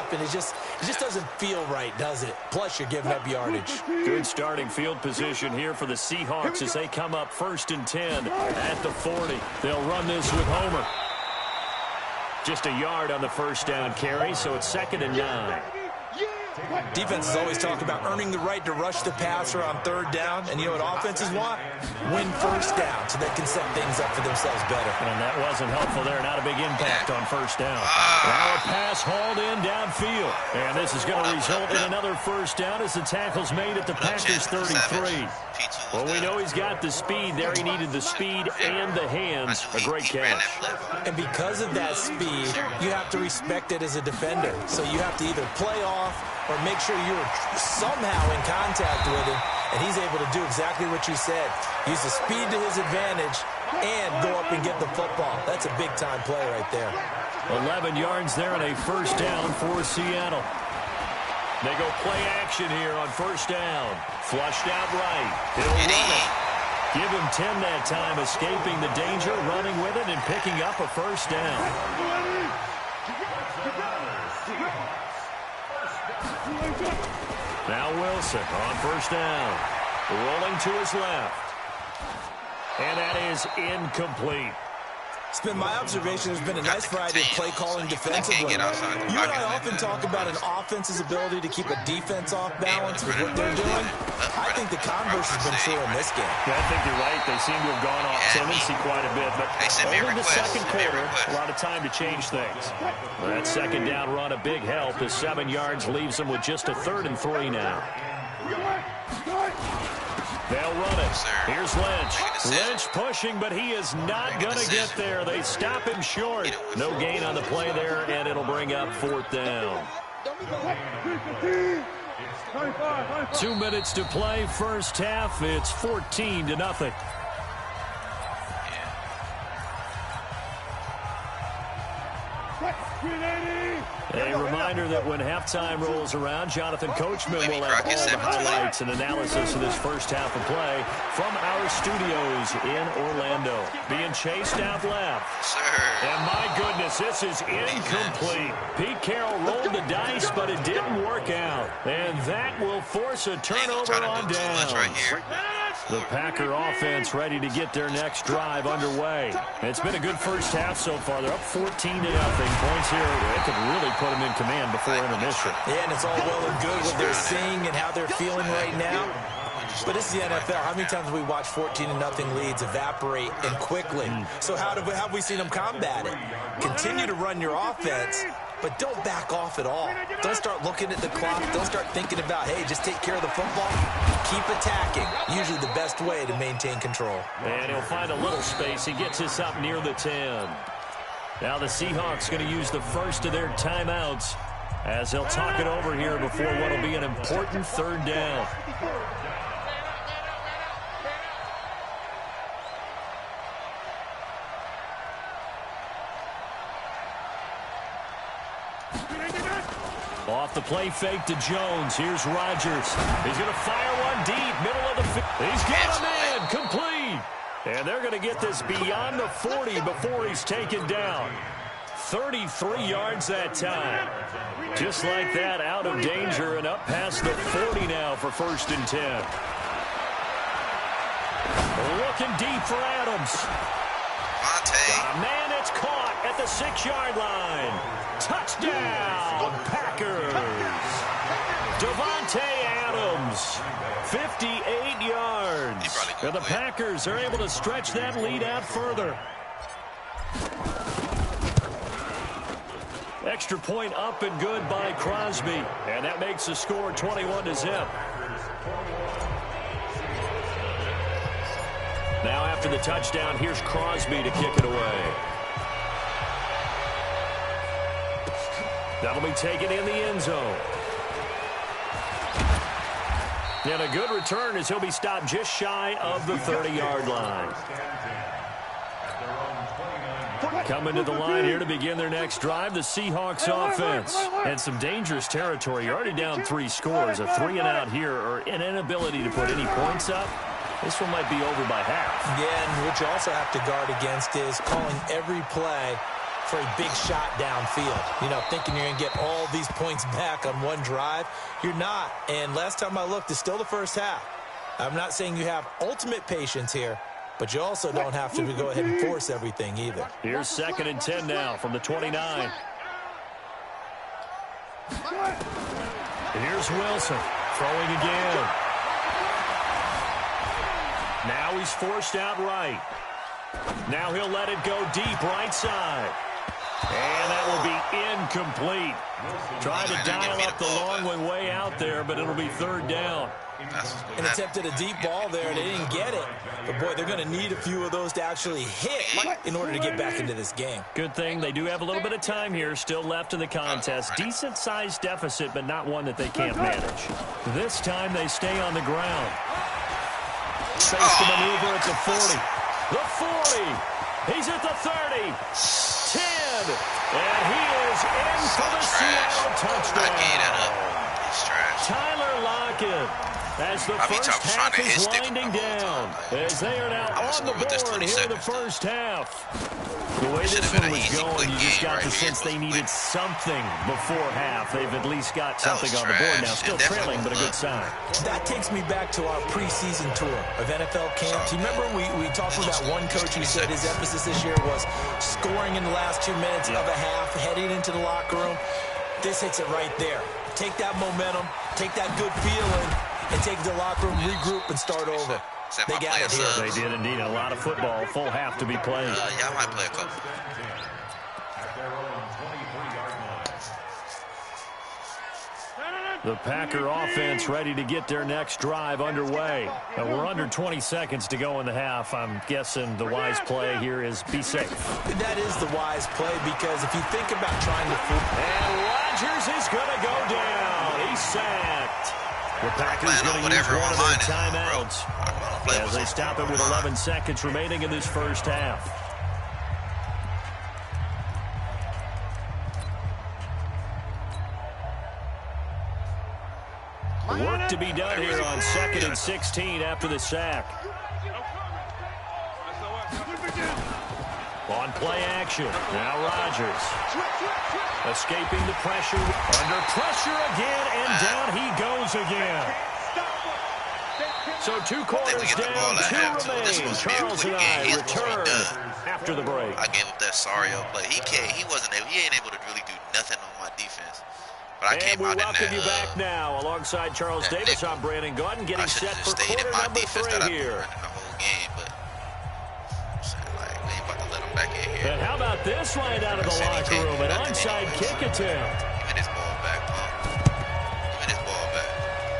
half, and it just doesn't feel right, does it? Plus, you're giving up yardage. Good starting field position here for the Seahawks as they come up 1st and 10 at the 40. They'll run this with Homer. Just a yard on the first down carry, so it's 2nd and 9. Defenses always talk about earning the right to rush the passer on 3rd down, and you know what offenses want? Win 1st down so they can set things up for themselves better. And that wasn't helpful there. Not a big impact on 1st down. Now a pass hauled in downfield. And this is going to result in another 1st down as the tackle's made at the Packers 33. Well, we know he's got the speed there. He needed the speed and the hands. A great catch. And because of that speed, you have to respect it as a defender. So you have to either play off or make sure you're somehow in contact with him, and he's able to do exactly what you said. Use the speed to his advantage and go up and get the football. That's a big-time play right there. 11 yards there and a 1st down for Seattle. They go play action here on 1st down. Flushed out right. He'll run it. Give him 10 that time, escaping the danger, running with it, and picking up a 1st down. Now Wilson on 1st down. Rolling to his left. And that is incomplete. It's been my observation there's been a nice variety of play calling defensively. You and I often talk about an offense's ability to keep a defense off balance with what they're doing. I think the converse has been true in this game. Yeah, I think you're right. They seem to have gone off tendency quite a bit, but over the 2nd quarter, a lot of time to change things. Well, that 2nd down run, a big help as 7 yards leaves them with just a 3rd and 3 now. They'll run it. Here's Lynch. Lynch pushing, but he is not going to get there. They stop him short. No gain on the play there, and it'll bring up 4th down. 2 minutes to play, 1st half. It's 14-0. A reminder that when halftime rolls around, Jonathan Coachman will have all the highlights and analysis of this 1st half of play from our studios in Orlando. Being chased out left. And my goodness, this is incomplete. Pete Carroll rolled the dice, but it didn't work out. And that will force a turnover on downs. The Packer offense ready to get their next drive underway. It's been a good 1st half so far. They're up 14-0. Points here. They could really put them in command before intermission. Yeah, and it's all well and good what they're seeing and how they're feeling right now. But this is the NFL. How many times have we watched 14-0 leads evaporate and quickly? So how have we seen them combat it? Continue to run your offense, but don't back off at all. Don't start looking at the clock. Don't start thinking about, hey, just take care of the football. Keep attacking. Usually the best way to maintain control. And he'll find a little space. He gets this up near the 10. Now the Seahawks going to use the first of their timeouts as they'll talk it over here before what will be an important 3rd down. Off the play fake to Jones. Here's Rodgers. He's going to fire one deep, middle of the field. He's got a man, complete. And they're going to get this beyond the 40 before he's taken down. 33 yards that time. Just like that, out of danger and up past the 40 now for 1st and 10. Looking deep for Adams. Man, it's caught at the 6-yard line. Touchdown, Packers. Davante Adams, 58 yards. And the Packers are able to stretch that lead out further. Extra point up and good by Crosby. And that makes the score 21-0. Now after the touchdown, here's Crosby to kick it away. That'll be taken in the end zone. And a good return as he'll be stopped just shy of the 30-yard line. Coming to the line here to begin their next drive, the Seahawks offense. And some dangerous territory. You're already down 3 scores. A 3-and-out here or an inability to put any points up. This one might be over by half. Yeah, and what you also have to guard against is calling every play for a big shot downfield. You know, thinking you're going to get all these points back on one drive. You're not. And last time I looked, it's still the first half. I'm not saying you have ultimate patience here, but you also don't have to go ahead and force everything either. Here's 2nd and 10 now from the 29. Here's Wilson throwing again. Now he's forced out right. Now he'll let it go deep right side. And that will be incomplete. Tried to dial up the long way out there, but it'll be 3rd down. And attempted a deep ball there. They didn't get it. But, boy, they're going to need a few of those to actually hit in order to get back into this game. Good thing they do have a little bit of time here still left in the contest. Decent-sized deficit, but not one that they can't manage. This time they stay on the ground. Face the maneuver at the 40. The 40. He's at the 30. 10. And he is in for the Seattle touchdown. Tyler Lockett. As the first half is winding down, as they are now on the board here in the first half. The way this one was going, you just got the sense they needed something before half. They've at least got something on the board now. Still trailing, but a good sign. That takes me back to our preseason tour of NFL camps. You remember we talked about one coach who said his emphasis this year was scoring in the last 2 minutes of a half, heading into the locker room. This hits it right there. Take that momentum, take that good feeling, and take the locker room, regroup, and start over. They got it here. They did indeed. A lot of football, full half to be played. Yeah, I might play a couple. The Packer offense ready to get their next drive underway. We're under 20 seconds to go in the half. I'm guessing the wise play here is be safe. That is the wise play, because if you think about trying to... And Rodgers is going to go down. He's sacked. The Packers going to use one of their timeouts as they stop it with 11 seconds remaining in this first half. Work to be done here on 2nd and 16 after the sack. On play action. Now Rodgers. Escaping the pressure. Under pressure again, and down he goes again. So 2 quarters down, 2 remain. Charles and I return after the break. I gave up that Sario play. He ain't able to really do nothing on my defense. But I came out in that, welcome you back now alongside Charles Davis. I'm Brandon Gordon getting set for quarter number 3 here. The whole game, but like, we ain't about to let him back in here. And how about this right out of the locker room? An onside kick attempt. Give me this ball back, Pump. Give me this ball back.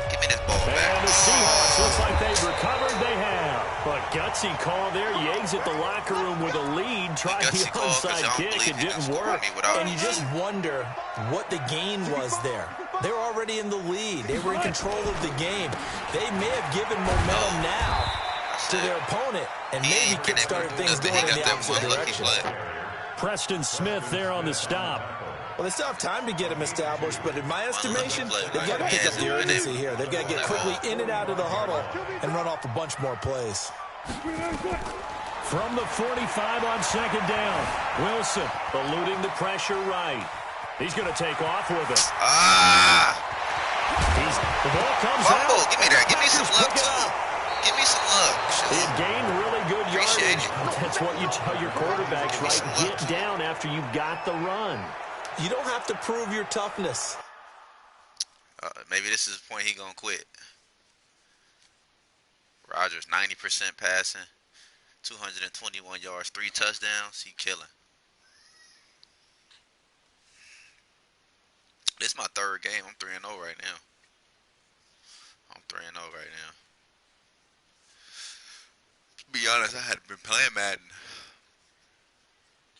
Give me this ball back. And the Seahawks looks like they've recovered. They have. But gutsy call there. Yates at the locker room with a lead. Tried the onside kick. It didn't work. And you just wonder what the gain was there. They were already in the lead. They were in control of the game. They may have given momentum now to their opponent and maybe kick-started things going in the opposite direction. Preston Smith there on the stop. Well, they still have time to get him established, but in my estimation, they've got to pick up the urgency here. They've got to get quickly in and out of the huddle and run off a bunch more plays. From the 45 on 2nd down, Wilson eluding the pressure right. He's going to take off with it. The ball comes out. Give me that. Give me some love, too. Give me some love. He had gained really good yardage. That's what you tell your quarterbacks, right? Get down after you've got the run. You don't have to prove your toughness. Maybe this is the point he gonna quit. Rodgers, 90% passing, 221 yards, 3 touchdowns. He killing. This is my 3rd game. I'm 3-0 right now. I'm 3-0 right now. To be honest, I hadn't been playing Madden.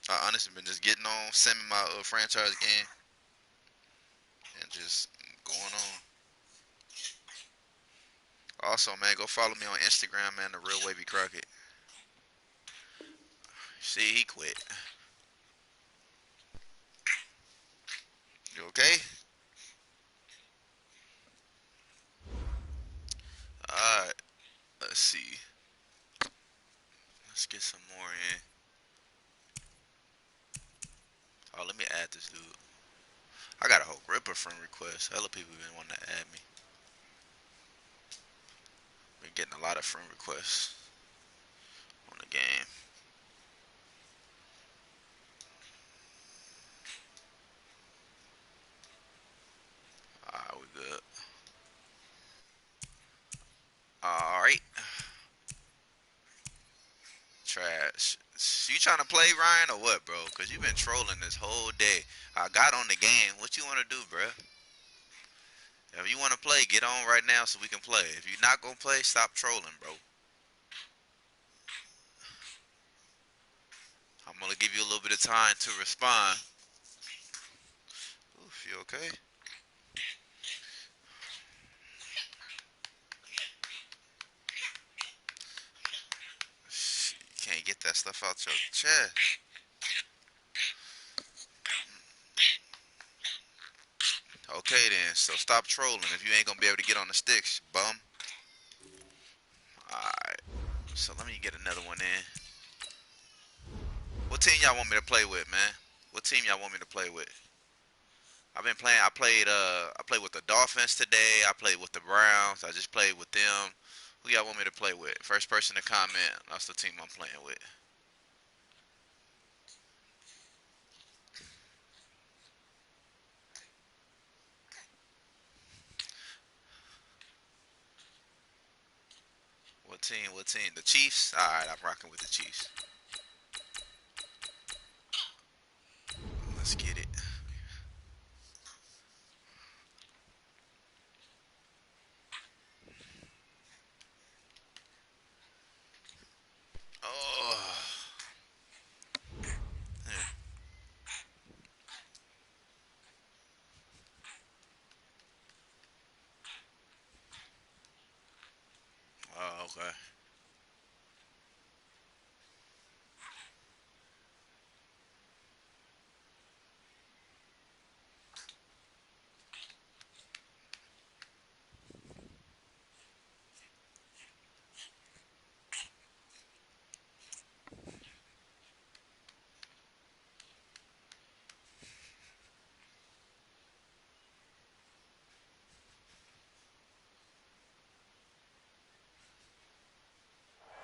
I honestly been just getting on, sending my franchise game, and just going on. Also, man, go follow me on Instagram, man, The Real Wavy Crockett. See, he quit. You okay? Alright, let's see. Let's get some more in. this dude? I got a whole grip of friend requests. Hella people been wanting to add me. Been getting a lot of friend requests on the game. Alright, we good. Alright. Trash. You trying to play, Ryan, or what, bro? Because you've been trolling this whole day. I got on the game. What you want to do, bro? If you want to play, get on right now so we can play. If you're not going to play, stop trolling, bro. I'm going to give you a little bit of time to respond. Oof, you okay? You can't get that stuff out your chest. Okay then, so stop trolling if you ain't gonna be able to get on the sticks, bum. Alright, so let me get another one in. What team y'all want me to play with, man? What team y'all want me to play with? I've been playing, I played with the Dolphins today, I played with the Browns, I just played with them. Who y'all want me to play with? First person to comment, that's the team I'm playing with. What team? What team? The Chiefs? Alright, I'm rocking with the Chiefs. Let's get it. Oh. Yeah. Oh, okay.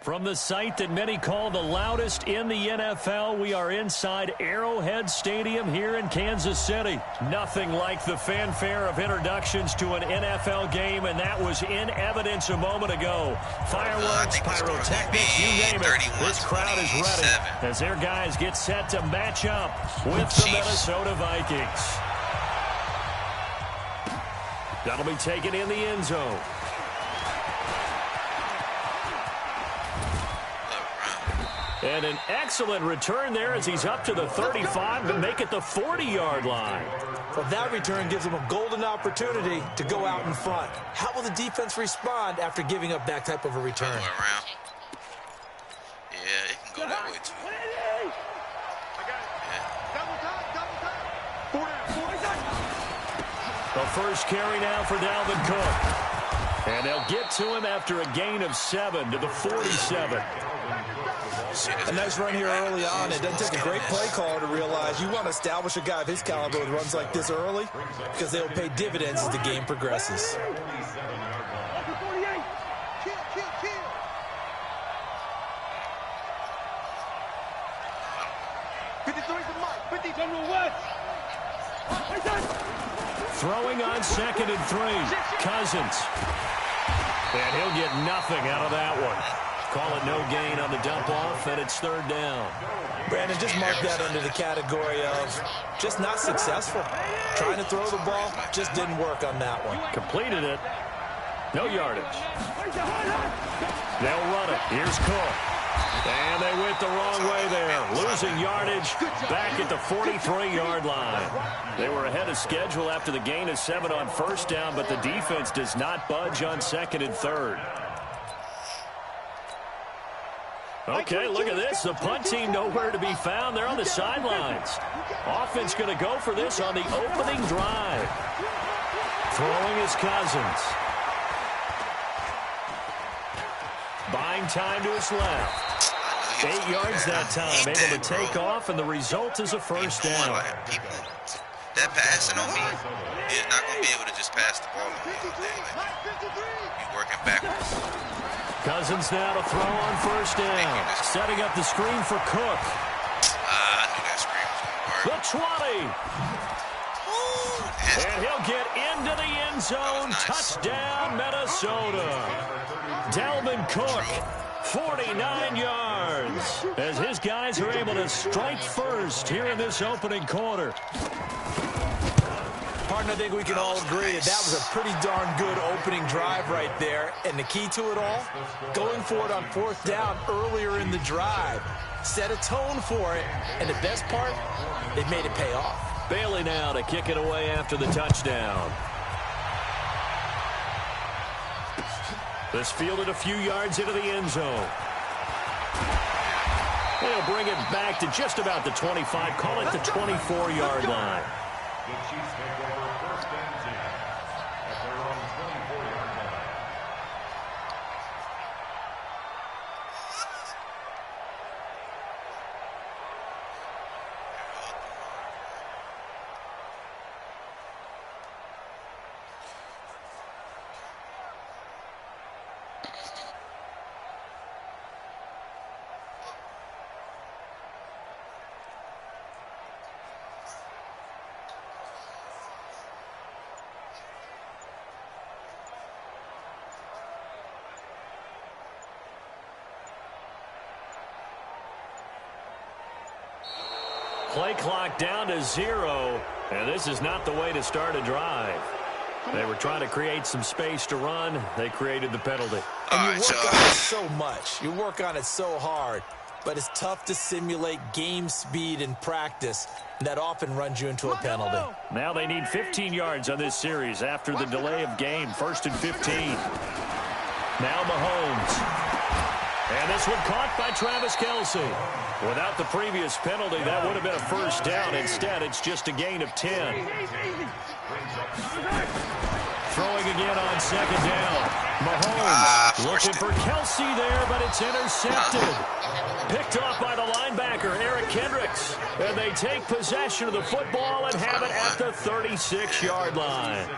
From the site that many call the loudest in the NFL, we are inside Arrowhead Stadium here in Kansas City. Nothing like the fanfare of introductions to an NFL game, and that was in evidence a moment ago. Fireworks, pyrotechnics, you name it. This crowd is ready as their guys get set to match up with the Minnesota Vikings. That'll be taken in the end zone. And an excellent return there as he's up to the 35 to make it the 40-yard line. Well, that return gives them a golden opportunity to go out in front. How will the defense respond after giving up that type of a return? Around. Yeah, it can go that way too. Yeah. The first carry now for Dalvin Cook. And they'll get to him after a gain of 7 to the 47. A nice run here early on. It doesn't take a great play caller to realize you want to establish a guy of his caliber with runs like this early because they will pay dividends as the game progresses. Throwing on 2nd and 3. Cousins. And he'll get nothing out of that one. Call it no gain on the dump off, and it's 3rd down. Brandon, just mark that under the category of just not successful. Trying to throw the ball, just didn't work on that one. Completed it. No yardage. They'll run it. Here's Cook. And they went the wrong way there. Losing yardage back at the 43-yard line. They were ahead of schedule after the gain of 7 on 1st down, but the defense does not budge on 2nd and 3rd. Okay, look at this. The punt team nowhere to be found. They're on the sidelines. Offense going to go for this on the opening drive. Throwing is Cousins. Buying time to his left. 8 yards that time. Able to take off, and the result is a 1st down. People that passing on me, he's not going to be able to just pass the ball on me all day. Like, he's working backwards. Cousins now to throw on first down. Setting up the screen for Cook. I knew that screen was going to work. The 20. And he'll get into the end zone. Nice. Touchdown, Minnesota. Dalvin Cook, 49 yards. As his guys are able to strike first here in this opening quarter. Partner, I think we can all agree that that was a pretty darn good opening drive right there. And the key to it all, going for it on fourth down earlier in the drive. Set a tone for it. And the best part, they've made it pay off. Bailey now to kick it away after the touchdown. This fielded a few yards into the end zone. They'll bring it back to just about the 25. Call it the 24-yard line. Play clock down to 0, and this is not the way to start a drive. They were trying to create some space to run. They created the penalty. And you work on it so much. You work on it so hard, but it's tough to simulate game speed in practice. That often runs you into a penalty. Now they need 15 yards on this series after the delay of game. 1st and 15. Now Mahomes. And this one caught by Travis Kelce. Without the previous penalty, that would have been a first down. Instead, it's just a gain of 10. Throwing again on second down. Mahomes looking for Kelce there, but it's intercepted. Picked off by the linebacker, Eric Kendricks. And they take possession of the football and have it at the 36-yard line.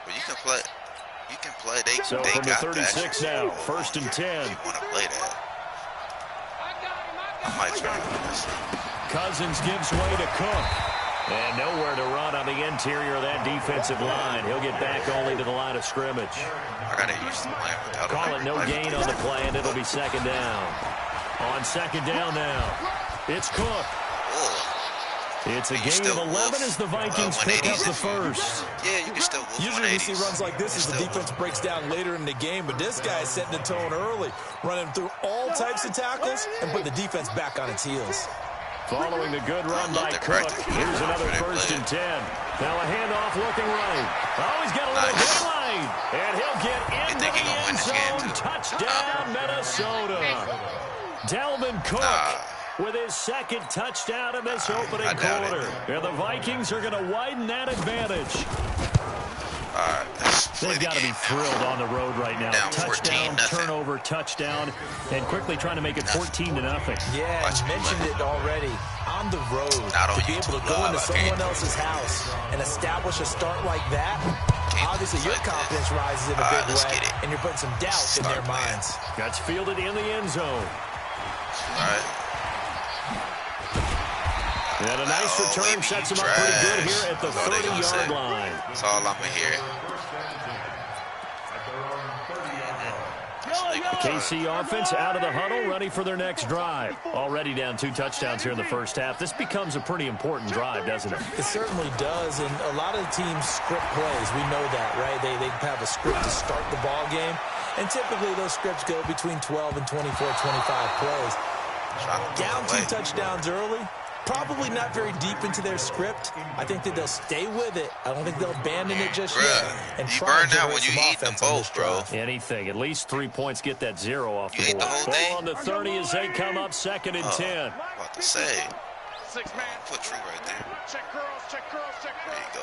Well, you can play. You can play. They from got the 36 now, 1st and 10. You want to play that? I might try to do this. Cousins gives way to Cook. And nowhere to run on the interior of that defensive line. He'll get back only to the line of scrimmage. I got to use the play without Call it no gain on the play, and it'll be second down. On second down now, it's Cook. It's a gain of 11 as the Vikings pick up the first. Yeah, you can still move. Usually we see runs like this as the defense breaks down later in the game, but this guy is setting the tone early, running through all types of tackles and put the defense back on its heels. Following the good run by Cook, here's another 1st and 10. Now a handoff looking right. Oh, he's got a little daylight. And he'll get into the end zone. Touchdown, Minnesota. Dalvin Cook with his second touchdown in this opening quarter. And the Vikings are going to widen that advantage. They've got to be thrilled on the road right now. Touchdown, turnover, touchdown, and quickly trying to make it 14-0. Yeah, you mentioned it already. On the road, to be able to go into someone else's house and establish a start like that, obviously your confidence rises in a big way, and you're putting some doubt in their minds. That's fielded in the end zone. All right. And a nice return sets him up pretty good here at the 30-yard line. That's all I'm going to hear. KC offense out of the huddle, ready for their next drive. Already down 2 touchdowns here in the first half. This becomes a pretty important drive, doesn't it? It certainly does, and a lot of the teams script plays. We know that, right? They have a script to start the ball game, and typically those scripts go between 12 and 24, 25 plays. Down 2 touchdowns early. Probably not very deep into their script. I think that they'll stay with it. I don't think they'll abandon it just yet. And you burn out when you eat them both, bro. Anything. At least 3 points. Get that 0 off the board. Ball on the 30 as they come up 2nd and 10. About to say. Put True right there. There you go.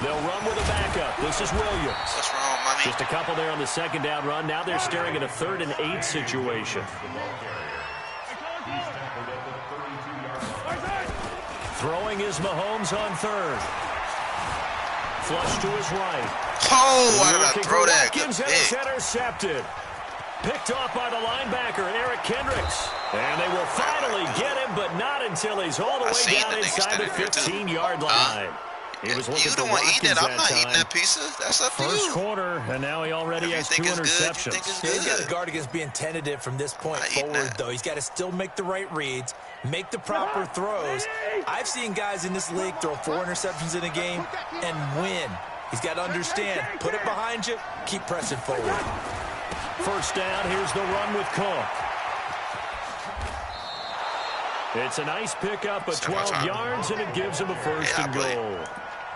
They'll run with a backup. This is Williams. What's wrong, mommy? Just a couple there on the 2nd down run. Now they're staring at a 3rd and 8 situation. Throwing is Mahomes on third. Flush to his right. Oh, why did I throw that? Watkins, and it's intercepted. Picked off by the linebacker, Eric Kendricks. And they will finally get him, but not until he's all the way down inside the 15-yard line. He was looking for Watkins that time. I'm not eating that pizza. That's up to you. First quarter, and now he already has 2 interceptions. He's got to guard against being tentative from this point forward, though. He's got to still make the right reads, make the proper throws. I've seen guys in this league throw 4 interceptions in a game and win. He's got to understand, put it behind you, keep pressing forward. First down, here's the run with Cook. It's a nice pickup of 12 yards, and it gives him a first and goal.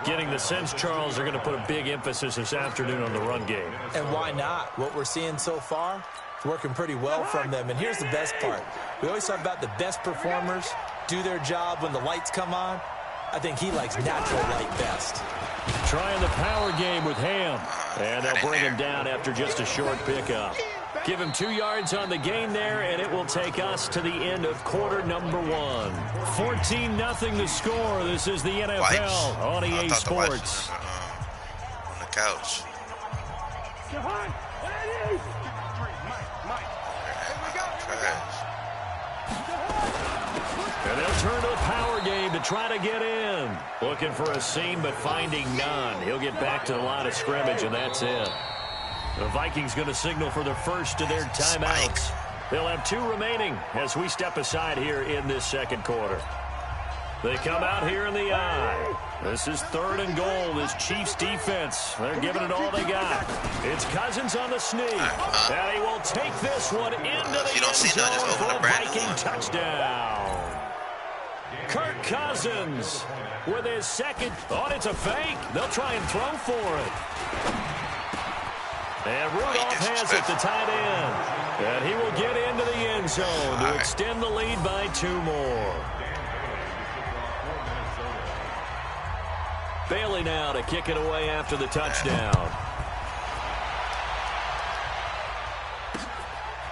Getting the sense, Charles, they're going to put a big emphasis this afternoon on the run game. And why not? What we're seeing so far is working pretty well from them. And here's the best part. We always talk about the best performers do their job when the lights come on. I think he likes natural light best. Trying the power game with Ham. And they'll bring him down after just a short pickup. Give him 2 yards on the gain there, and it will take us to the end of quarter number 1. 14-0 the score. This is the NFL on EA Sports. On the couch. And they'll turn to the power game to try to get in. Looking for a seam, but finding none. He'll get back to the line of scrimmage, and that's it. The Vikings going to signal for the first of their timeouts. They'll have 2 remaining as we step aside here in this second quarter. They come out here in the eye. This is 3rd and goal. This Chiefs defense, they're giving it all they got. It's Cousins on the sneak. And he will take this one into the end zone for a Viking touchdown. Kirk Cousins with his second. Oh, it's a fake. They'll try and throw for it. And Rudolph has it, the tight end. And he will get into the end zone to extend the lead by 2 more. Bailey now to kick it away after the touchdown.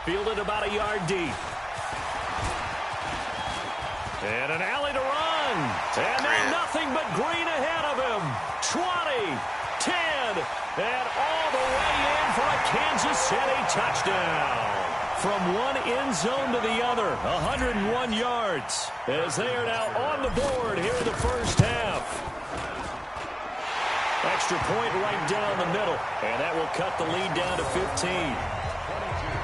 Fielded about a yard deep. And an alley to run. And now nothing but green ahead of him. 20, 10, and all the way in for a Kansas City touchdown. From one end zone to the other, 101 yards. As they are now on the board here in the first half. Extra point right down the middle. And that will cut the lead down to 15.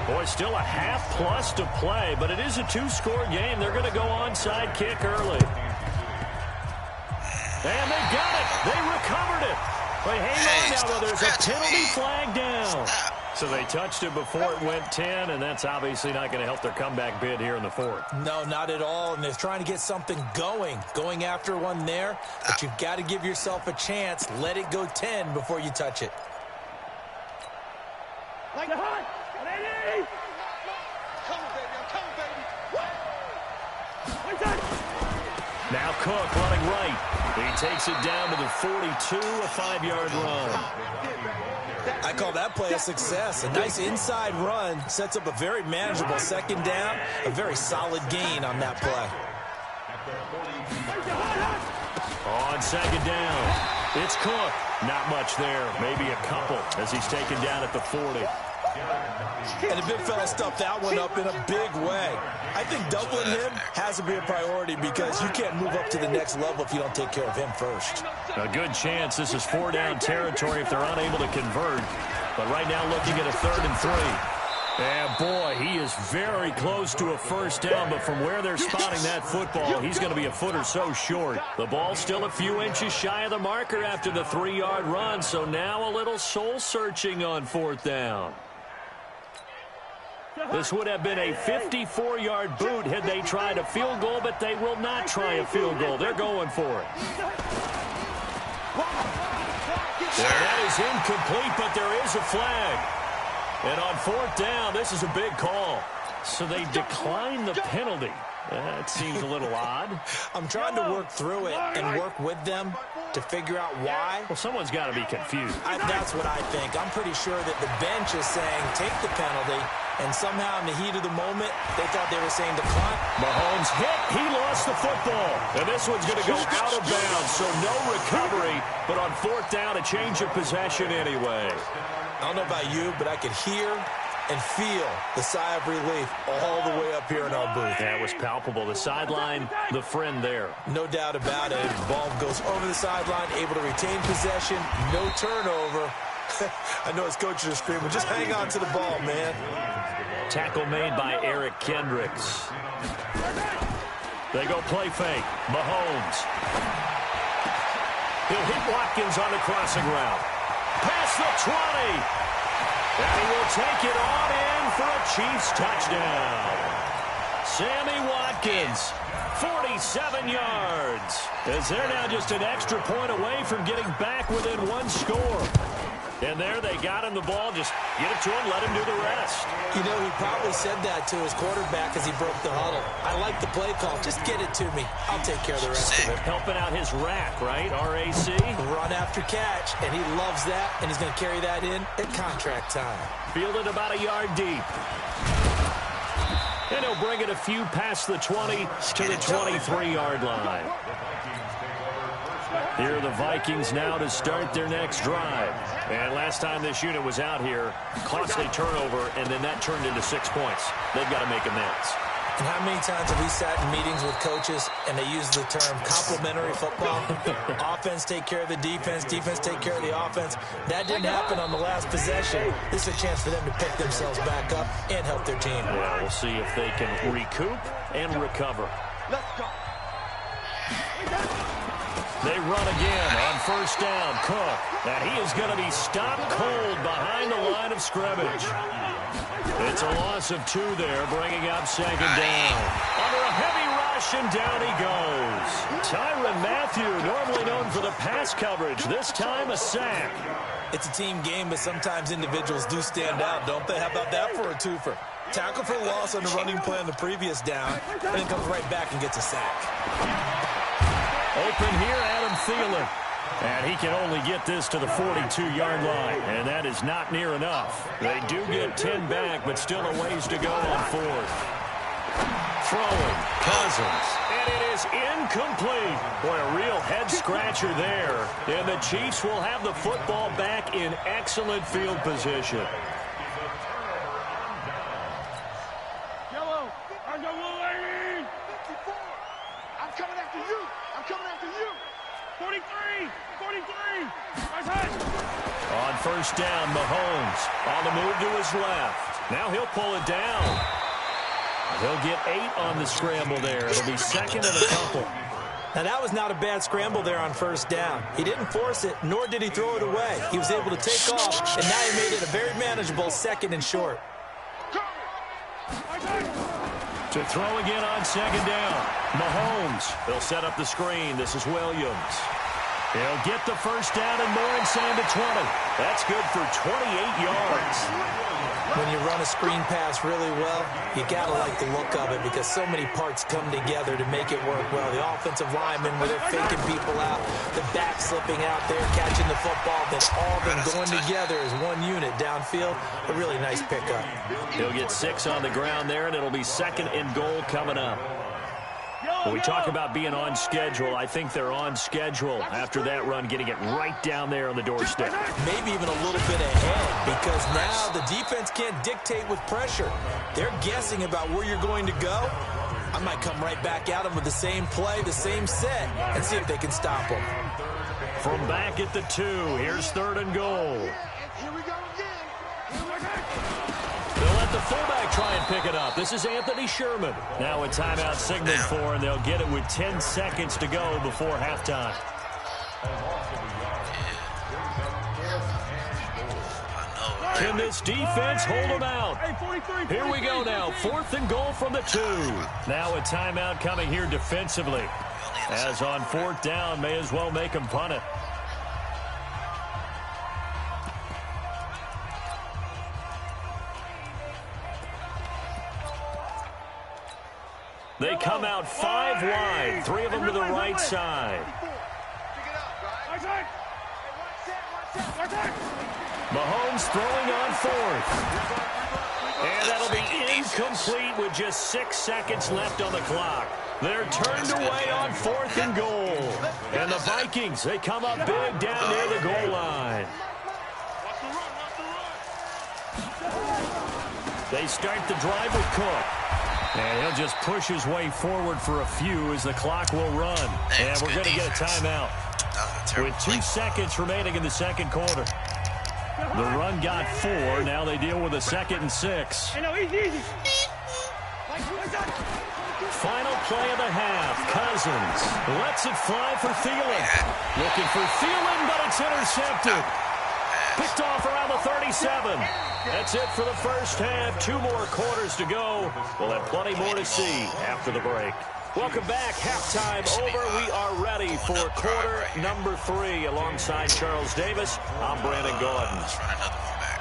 Boy, still a half-plus to play, but it is a 2-score game. They're going to go onside kick early. And they got it. They recovered it. But hang on now, though. There's a penalty flag down. So they touched it before it went 10, and that's obviously not going to help their comeback bid here in the 4th. No, not at all. And they're trying to get something going after one there. But you've got to give yourself a chance. Let it go 10 before you touch it. Like the hunt. Ready? Come on, baby. Now Cook running right. He takes it down to the 42, a 5-yard run. I call that play a success. A nice inside run sets up a very manageable second down. A very solid gain on that play. On second down, it's Cook. Not much there, maybe a couple as he's taken down at the 40. And the big fella stuffed that one up in a big way. I think doubling him has to be a priority because you can't move up to the next level if you don't take care of him first. A good chance this is 4-down territory if they're unable to convert. But right now looking at a 3rd and 3. And boy, he is very close to a first down, but from where they're spotting that football, he's going to be a foot or so short. The ball's still a few inches shy of the marker after the 3-yard run, so now a little soul-searching on 4th down. This would have been a 54-yard boot had they tried a field goal, but they will not try a field goal. They're going for it. And that is incomplete, but there is a flag. And on 4th down, this is a big call. So they decline the penalty. That seems a little odd. I'm trying to work through it and work with them. to figure out why. Well, someone's got to be confused. That's what I think. I'm pretty sure that the bench is saying take the penalty, and somehow in the heat of the moment, they thought they were saying decline. Mahomes hit. He lost the football. And this one's going to go out of bounds, so no recovery. But on fourth down, a change of possession anyway. I don't know about you, but I could hear and feel the sigh of relief all the way up here in our booth. Yeah, it was palpable. The sideline, the friend there. No doubt about it. The ball goes over the sideline, able to retain possession, no turnover. I know his coaches are screaming, just hang on to the ball, man. Tackle made by Eric Kendricks. They go play fake. Mahomes. He'll hit Watkins on the crossing route. Past the 20. And he will take it on in for a Chiefs touchdown. Sammy Watkins, 47 yards. As they're now just an extra point away from getting back within one score. And there they got him the ball. Just get it to him, let him do the rest. You know, he probably said that to his quarterback as he broke the huddle. I like the play call. Just get it to me. I'll take care of the rest of it. Helping out his rack, right? RAC. Run after catch, and he loves that, and he's going to carry that in at contract time. Fielded about a yard deep. And he'll bring it a few past the 20 to the 23-yard line. Here are the Vikings now to start their next drive. And last time this unit was out here, costly turnover, and then that turned into 6 points. They've got to make amends. And how many times have we sat in meetings with coaches and they use the term complementary football? Offense take care of the defense, defense take care of the offense. That didn't happen on the last possession. This is a chance for them to pick themselves back up and help their team. Yeah, we'll see if they can recoup and recover. Let's go. They run again on first down. Cook. And he is going to be stopped cold behind the line of scrimmage. It's a loss of 2 there, bringing up second down. Under a heavy rush, and down he goes. Tyrann Mathieu, normally known for the pass coverage, this time a sack. It's a team game, but sometimes individuals do stand out, don't they? How about that for a twofer? Tackle for loss on the running play on the previous down, and then comes right back and gets a sack. Open here, Adam Thielen. And he can only get this to the 42-yard line, and that is not near enough. They do get 10 back, but still a ways to go on fourth. Throwing, Cousins, and it is incomplete. Boy, a real head-scratcher there. And the Chiefs will have the football back in excellent field position. Yellow, I got little lady. 54. I'm coming after you. I'm coming after you. 43. 43. Nice hit. On first down, Mahomes on the move to his left. Now he'll pull it down. He'll get 8 on the scramble there. It'll be second and a couple. Now, that was not a bad scramble there on first down. He didn't force it, nor did he throw it away. He was able to take off, and now he made it a very manageable second and short. To throw again on second down. Mahomes. They'll set up the screen. This is Williams. He'll get the first down and more inside the 20. That's good for 28 yards. When you run a screen pass really well, you got to like the look of it because so many parts come together to make it work well. The offensive linemen, where they're faking people out, the back slipping out there, catching the football, then all of them going together as one unit downfield. A really nice pickup. He'll get 6 on the ground there, and it'll be second and goal coming up. When we talk about being on schedule, I think they're on schedule after that run, getting it right down there on the doorstep. Maybe even a little bit ahead because now the defense can't dictate with pressure. They're guessing about where you're going to go. I might come right back at them with the same play, the same set, and see if they can stop them. From back at the 2, here's third and goal. Here we go again. They'll let the fullback try and pick it up. This is Anthony Sherman. Now a timeout signal for, and they'll get it with 10 seconds to go before halftime. Can this defense hold them out? Here we go now. 4th and goal from the 2. Now a timeout coming here defensively. As on 4th down, may as well make them punt it. They come out 5 wide, 3 of them to the right side. Mahomes throwing on fourth. And that'll be incomplete with just 6 seconds left on the clock. They're turned away on 4th and goal. And the Vikings, they come up big down near the goal line. They start the drive with Cook. And he'll just push his way forward for a few as the clock will run. And we're going to get a timeout. With 2 seconds remaining in the second quarter. The run got 4. Now they deal with a 2nd and 6. Final play of the half. Cousins lets it fly for Thielen. Looking for Thielen, but it's intercepted. Picked off around the 37. That's it for the first half. 2 more quarters to go. We'll have plenty more to see after the break. Welcome back. Halftime over. We are ready for quarter number 3. Alongside Charles Davis, I'm Brandon Gordon. Let's run another one back.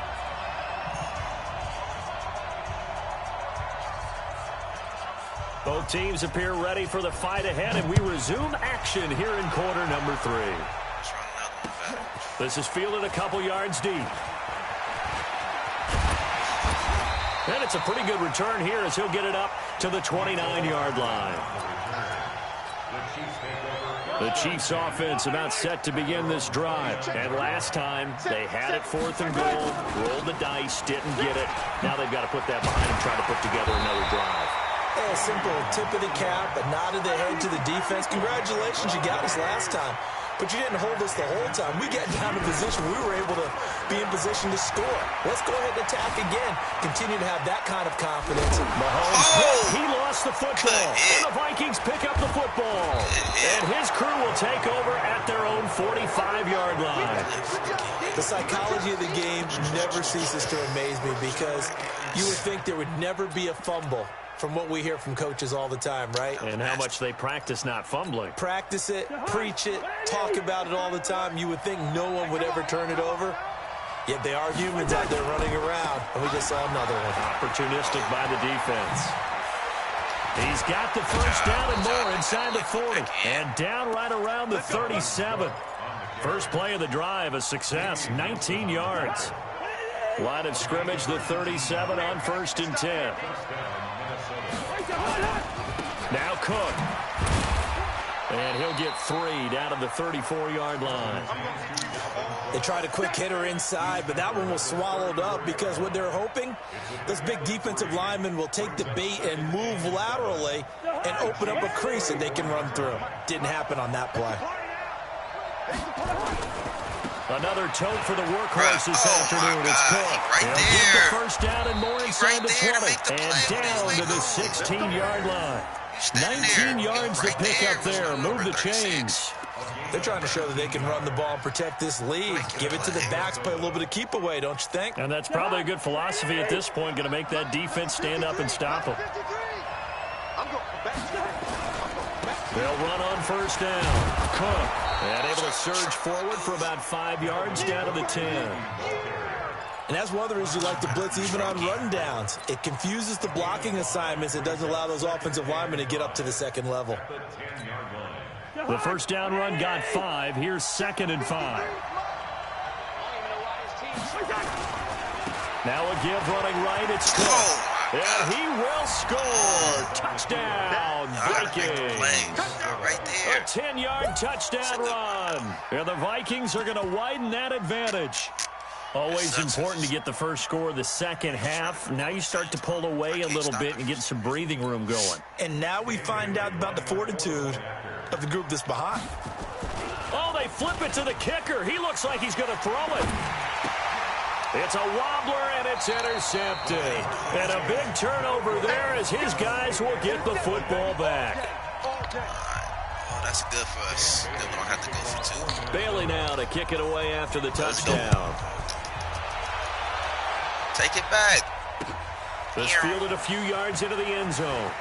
Both teams appear ready for the fight ahead, and we resume action here in quarter number 3. Let's run another one back. This is fielded a couple yards deep. And it's a pretty good return here as he'll get it up to the 29-yard line. The Chiefs offense about set to begin this drive. And last time, they had it 4th and goal, rolled the dice, didn't get it. Now they've got to put that behind them, try to put together another drive. Hey, a simple tip of the cap, a nod of the head to the defense. Congratulations, you got us last time. But you didn't hold us the whole time. We got down in position. We were able to be in position to score. Let's go ahead and attack again. Continue to have that kind of confidence. Mahomes, he lost the football. And the Vikings pick up the football. And his crew will take over at their own 45-yard line. The psychology of the game never ceases to amaze me because you would think there would never be a fumble from what we hear from coaches all the time, right? And how much they practice not fumbling. Practice it, preach it, talk about it all the time. You would think no one would ever turn it over. Yet they are humans out there running around. And we just saw another one. Opportunistic by the defense. He's got the first down and more inside the 40. And down right around the 37. First play of the drive, a success, 19 yards. Line of scrimmage, the 37 on 1st and 10. Now Cook. And he'll get 3 down to the 34-yard line. They tried a quick hitter inside, but that one was swallowed up because what they're hoping, this big defensive lineman will take the bait and move laterally and open up a crease that they can run through. Didn't happen on that play. Another tote for the workhorse this afternoon. It's Cook. Right He'll there. get the first down and more inside the 20. And down to the 16-yard line. 19 yards to pick up there. Move the chains. They're trying to show that they can run the ball and protect this lead. Give it to the backs, play a little bit of keep away, don't you think? And that's probably a good philosophy at this point. Going to make that defense stand up and stop them. They'll run on first down. Cook. And able to surge forward for about 5 yards down to the 10. And that's one of the reasons you like to blitz even on run downs. It confuses the blocking assignments and doesn't allow those offensive linemen to get up to the second level. The first down run got 5. Here's 2nd and 5. Now a give running right. It's Cook. And he will score. Touchdown, Vikings. Right there. A 10-yard touchdown run. And the Vikings are going to widen that advantage. Always important to get the first score of the second half. Now you start to pull away a little bit and get some breathing room going. And now we find out about the fortitude of the group that's behind. Oh, they flip it to the kicker. He looks like he's going to throw it. It's a wobbler, and it's intercepted. And a big turnover there as his guys will get the football back. Oh, that's good for us. Then we don't have to go for 2. Bailey now to kick it away after the touchdown. Take it back. This fielded a few yards into the end zone.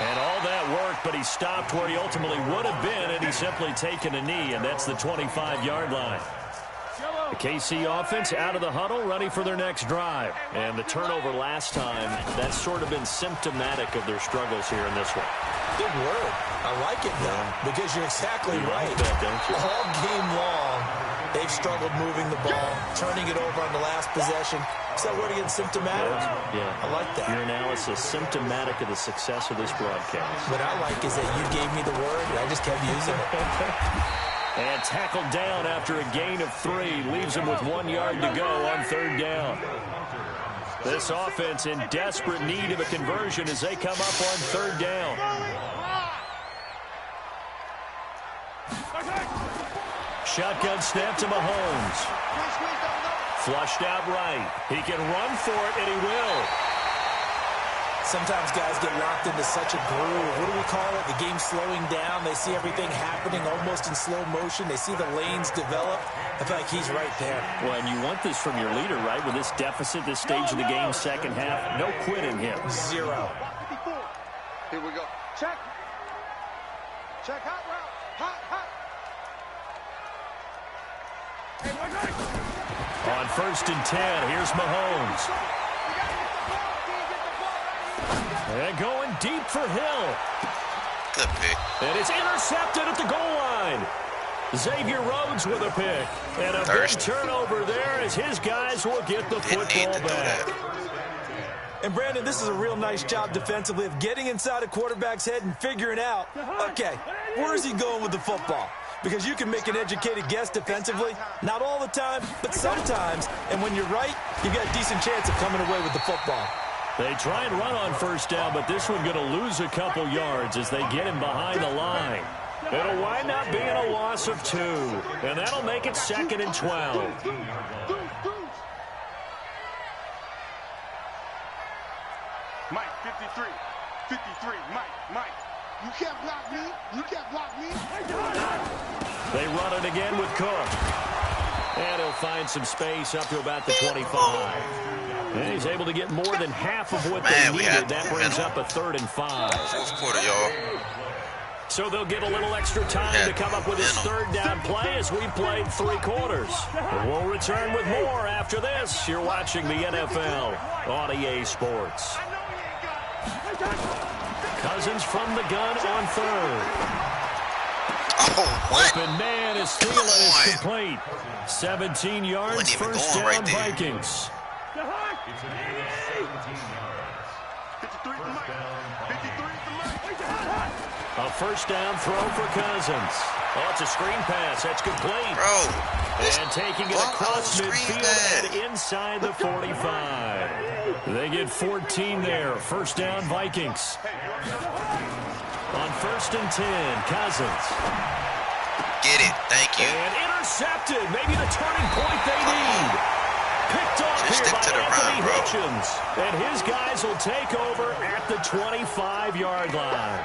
And all that worked, but he stopped where he ultimately would have been, and he's simply taken a knee, and that's the 25-yard line. The KC offense out of the huddle, ready for their next drive. And the turnover last time, that's sort of been symptomatic of their struggles here in this one. Good word. I like it, though, because you're exactly right. Like that, don't you? All game long, They've struggled moving the ball, turning it over on the last possession. Is that word again, symptomatic? Yeah. I like that. Your analysis, symptomatic of the success of this broadcast. What I like is that you gave me the word, and I just kept using it. And tackled down after a gain of 3. Leaves him with 1 yard to go on 3rd down. This offense in desperate need of a conversion as they come up on 3rd down. Shotgun snap to Mahomes. Flushed out right. He can run for it, and he will. Sometimes guys get locked into such a groove. What do we call it? The game slowing down. They see everything happening almost in slow motion. They see the lanes develop. I feel like he's right there. Well, and you want this from your leader, right? With this deficit, this stage of the game, second half, no quit in him. 0. Here we go. Check. Check hot route. Hot, hot. On 1st and 10, here's Mahomes. And going deep for Hill. Good pick. And it's intercepted at the goal line. Xavier Rhodes with a pick. And a big turnover there as his guys will get the football back. And, Brandon, this is a real nice job defensively of getting inside a quarterback's head and figuring out, okay, where is he going with the football? Because you can make an educated guess defensively. Not all the time, but sometimes. And when you're right, you got a decent chance of coming away with the football. They try and run on 1st down, but this one going to lose a couple yards as they get him behind the line. It'll wind up being a loss of 2, and that'll make it 2nd and 12. Mike, 53. 53. Mike. You can't block me. You can't block me. They run it again with Cook. And he'll find some space up to about the 25. And he's able to get more than half of what they needed. That brings up a 3rd and 5. 4th quarter, y'all. So they'll get a little extra time to come up with his 3rd down play as we played 3 quarters. We'll return with more after this. You're watching the NFL on EA Sports. Cousins from the gun on 3rd. Oh, what? Open man is Thielen is complete. 17 yards, 1st down right Vikings. 53 for Mike. 53 for Mike. A 1st down throw for Cousins. Oh, it's a screen pass. That's complete. Bro. And taking it across midfield and inside the 45. They get 14 there. 1st down Vikings. On 1st and 10, Cousins. Get it. Thank you. And intercepted. Maybe the turning point they need. Picked off here by Anthony Hitchens. And his guys will take over at the 25-yard line.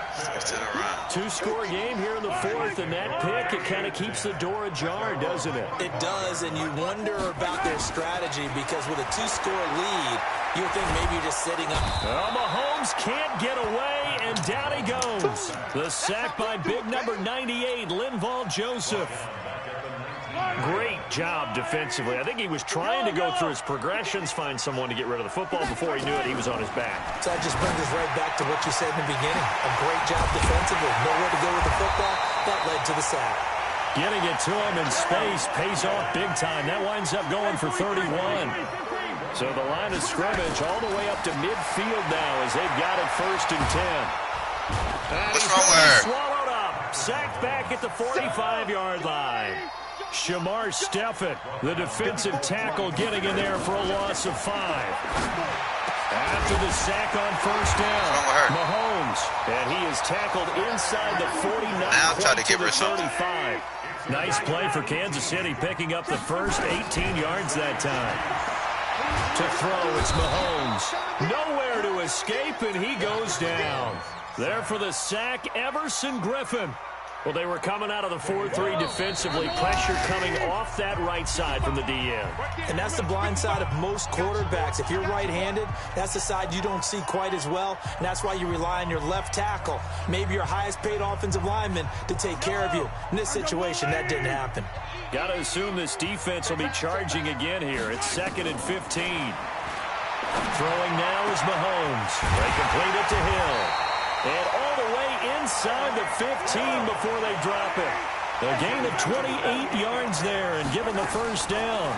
2-score game here in the 4th, and that pick, it kind of keeps the door ajar, doesn't it? It does, and you wonder about their strategy because with a 2-score lead, you would think maybe you're just sitting up. Well, Mahomes can't get away, and down he goes. The sack by big number 98, Linval Joseph. Great job defensively. I think he was trying to go through his progressions, find someone to get rid of the football. Before he knew it, he was on his back. So that just brings us right back to what you said in the beginning. A great job defensively. Nowhere to go with the football. That led to the sack. Getting it to him in space pays off big time. That winds up going for 31. So the line of scrimmage all the way up to midfield now as they've got it 1st and 10. What's wrong with her? Swallowed up. Sacked back at the 45-yard line. Shamar Stephen, the defensive tackle, getting in there for a loss of 5. After the sack on 1st down, Mahomes, and he is tackled inside the 49. Now try to give her 35. Nice play for Kansas City, picking up the first 18 yards that time. To throw, it's Mahomes. Nowhere to escape, and he goes down. There for the sack, Everson Griffin. Well, they were coming out of the 4-3 defensively. Pressure coming off that right side from the DN. And that's the blind side of most quarterbacks. If you're right-handed, that's the side you don't see quite as well. And that's why you rely on your left tackle, maybe your highest-paid offensive lineman, to take care of you. In this situation, that didn't happen. Got to assume this defense will be charging again here. It's 2nd and 15. Throwing now is Mahomes. They complete it to Hill. And all the way inside the 15 before they drop it. A gain of 28 yards there and given the first down.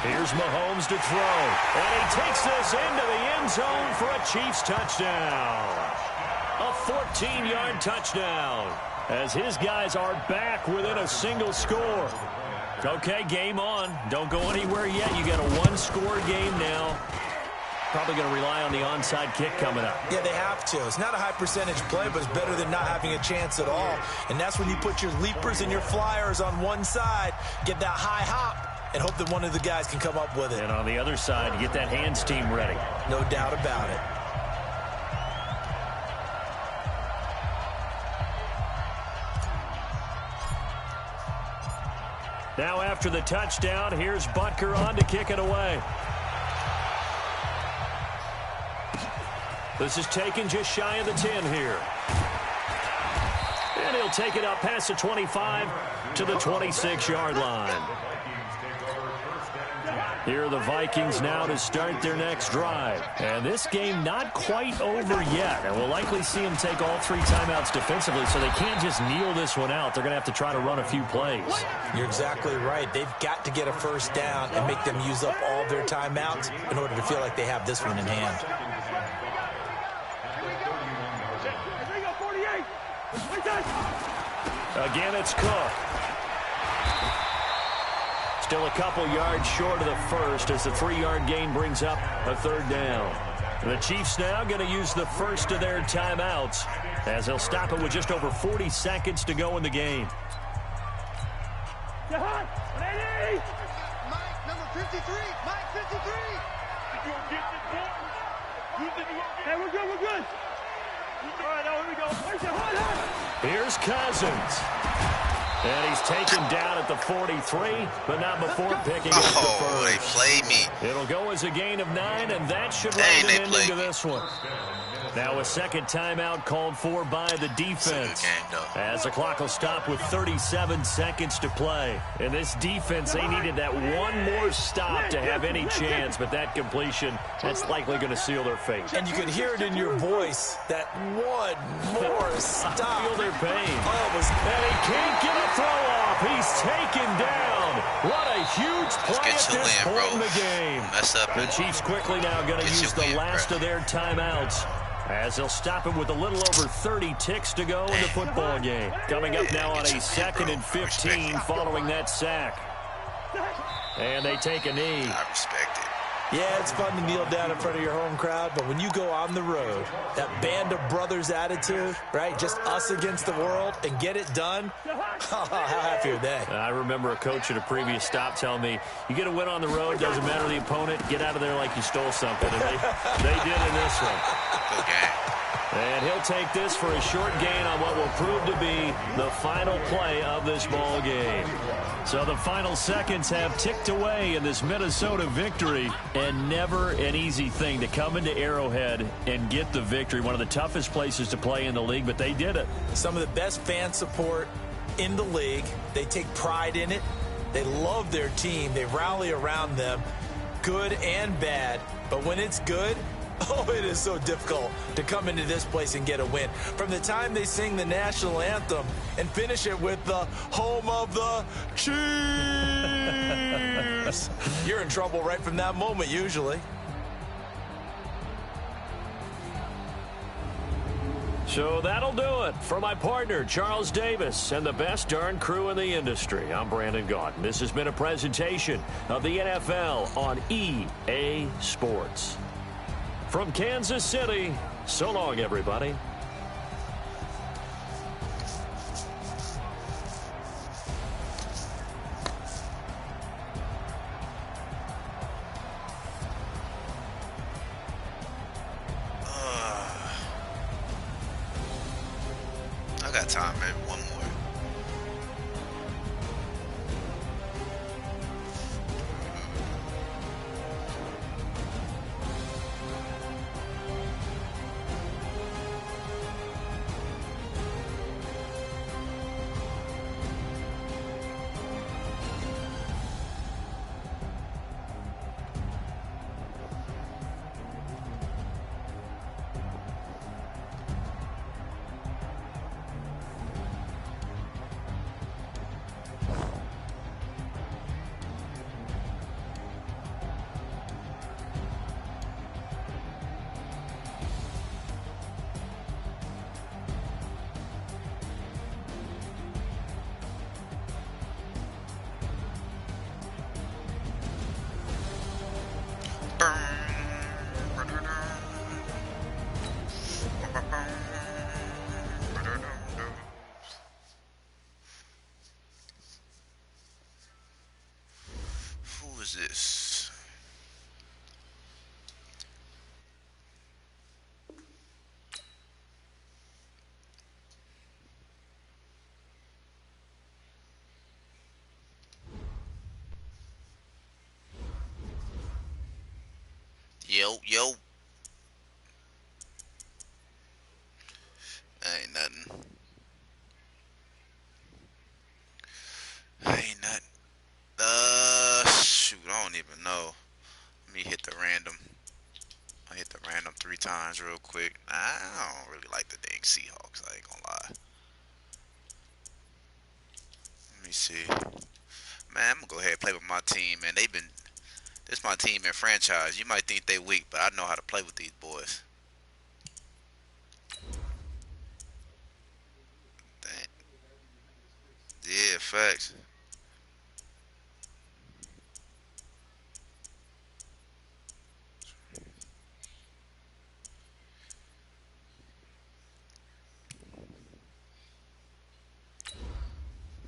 Here's Mahomes to throw. And he takes this into the end zone for a Chiefs touchdown. A 14-yard touchdown as his guys are back within a single score. Okay, game on. Don't go anywhere yet. You got a one-score game now. Probably going to rely on the onside kick coming up. Yeah, they have to. It's not a high-percentage play, but it's better than not having a chance at all. And that's when you put your leapers and your flyers on one side, get that high hop, and hope that one of the guys can come up with it. And on the other side, get that hands team ready. No doubt about it. Now after the touchdown, here's Butker on to kick it away. This is taken just shy of the 10 here. And he'll take it up past the 25 to the 26-yard line. Here are the Vikings now to start their next drive. And this game not quite over yet. And we'll likely see them take all 3 timeouts defensively, so they can't just kneel this one out. They're going to have to try to run a few plays. You're exactly right. They've got to get a first down and make them use up all their timeouts in order to feel like they have this one in hand. Again, it's Cook. Still a couple yards short of the first as the 3-yard gain brings up a third down. The Chiefs now going to use the first of their timeouts as they'll stop it with just over 40 seconds to go in the game. Mike, number 53. Mike, 53. Hey, we're good, we're good. All right, now here we go. Here's Cousins. And he's taken down at the 43, but not before picking up the first. Oh, they played me. It'll go as a gain of 9, and that should write an ending to this one. Now a second timeout called for by the defense. As the clock will stop with 37 seconds to play. And this defense, they needed that one more stop to have any chance, but that completion, that's likely going to seal their fate. And you could hear it in your voice, that one more stop. Feel their pain. Oh, and he can't get a throw off. He's taken down. What a huge play at this point in the game. The Chiefs quickly now going to use the last of their timeouts, as they'll stop it with a little over 30 ticks to go in the football game. Coming up now on a 2nd and 15 following that sack. And they take a knee. I respect it. Yeah, it's fun to kneel down in front of your home crowd, but when you go on the road, that band of brothers attitude, right, just us against the world, and get it done, how happy are they? I remember a coach at a previous stop telling me, you get a win on the road, doesn't matter the opponent, get out of there like you stole something. And they did in this one. Good game. And he'll take this for a short gain on what will prove to be the final play of this ball game. So the final seconds have ticked away in this Minnesota victory, and never an easy thing to come into Arrowhead and get the victory. One of the toughest places to play in the league, but they did it. Some of the best fan support in the league. They take pride in it. They love their team. They rally around them, good and bad. But when it's good, oh, it is so difficult to come into this place and get a win. From the time they sing the national anthem and finish it with the home of the Chiefs, you're in trouble right from that moment, usually. So that'll do it for my partner, Charles Davis, and the best darn crew in the industry. I'm Brandon Gaudin. This has been a presentation of the NFL on EA Sports. From Kansas City, so long, everybody. I got time, man. One more. Who is this? Yo. Ain't nothing. Shoot, I don't even know. Let me hit the random. I hit the random 3 times real quick. I don't really like the dang Seahawks. I ain't gonna lie. Let me see. Man, I'm gonna go ahead and play with my team, man. This my team and franchise. You might think they weak, but I know how to play with these boys. Dang. Yeah, facts.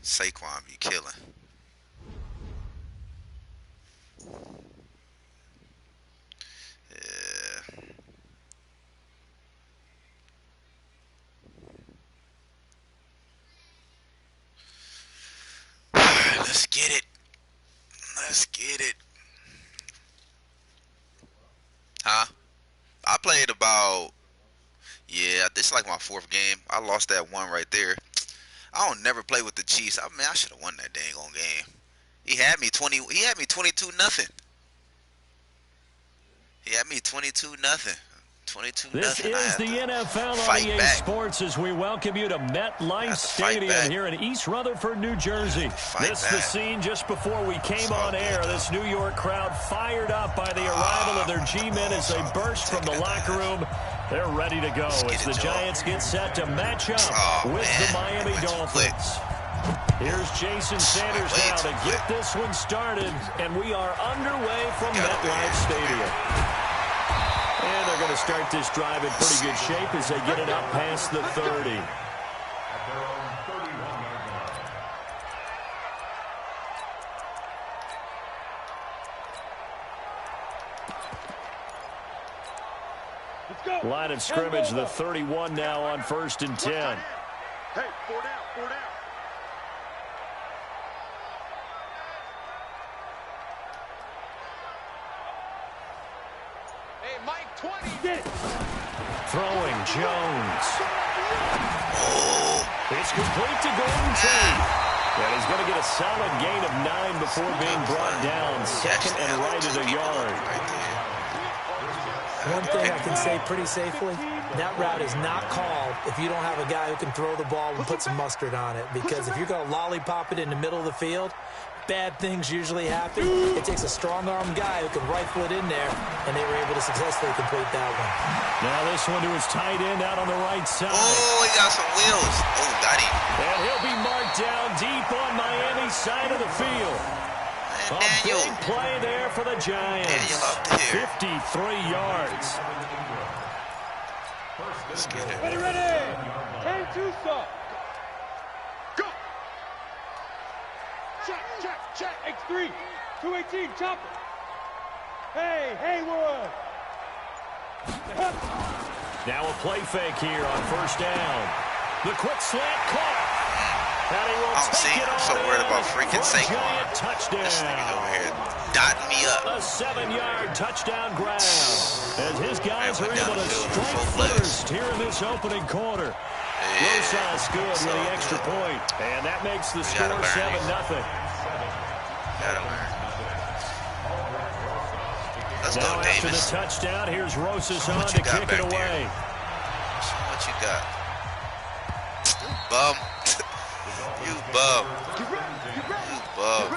Saquon be killing. Yeah. Let's get it. Let's get it. Huh? I played about, yeah, this is like my 4th game. I lost that one right there. I don't never play with the Chiefs. I mean, I should have won that dang on game. He had me 22-0. He had me 22-0. 22-0. This is the NFL on EA Sports as we welcome you to MetLife Stadium here in East Rutherford, New Jersey. This is the scene just before we came on air. This New York crowd fired up by the arrival of their G-men as they burst from the locker room. They're ready to go as the Giants get set to match up with the Miami Dolphins. Here's Jason Sanders now to get this one started, and we are underway from MetLife Stadium. And they're going to start this drive in pretty good shape as they get it up past the 30. Line of scrimmage, the 31 now on 1st and 10. Hey, 4 down. Hey, Mike, 20. Get it. Throwing Jones. It's complete to Golden Tate. And he's going to get a solid gain of 9 before being brought down. 2nd and right at a yard. One thing I can say pretty safely, that route is not called if you don't have a guy who can throw the ball and put some mustard on it. Because if you're going to lollipop it in the middle of the field, bad things usually happen. It takes a strong-armed guy who can rifle it in there, and they were able to successfully complete that one. Now this one to his tight end out on the right side. Oh, he got some wheels. Oh, got him. And he'll be marked down deep on Miami's side of the field. A big play there for the Giants. 53 yards. Let's get it. Ready. 10-2 stop. Go. Check. X3. 218, chopper. Hey, Haywood. Now a play fake here on 1st down. The quick slant caught. And he will take it I'm so worried about freaking Saquon. Touchdown. This nigga's over here dotting me up. A 7-yard touchdown grab. As his guys are able to strike first here in this opening quarter. Rosas good with the extra point. And that makes the score 7-0. Let's now go, after Davis. the touchdown, here's Rosas on to kick it away. What you got? Bum. You bum. You bum.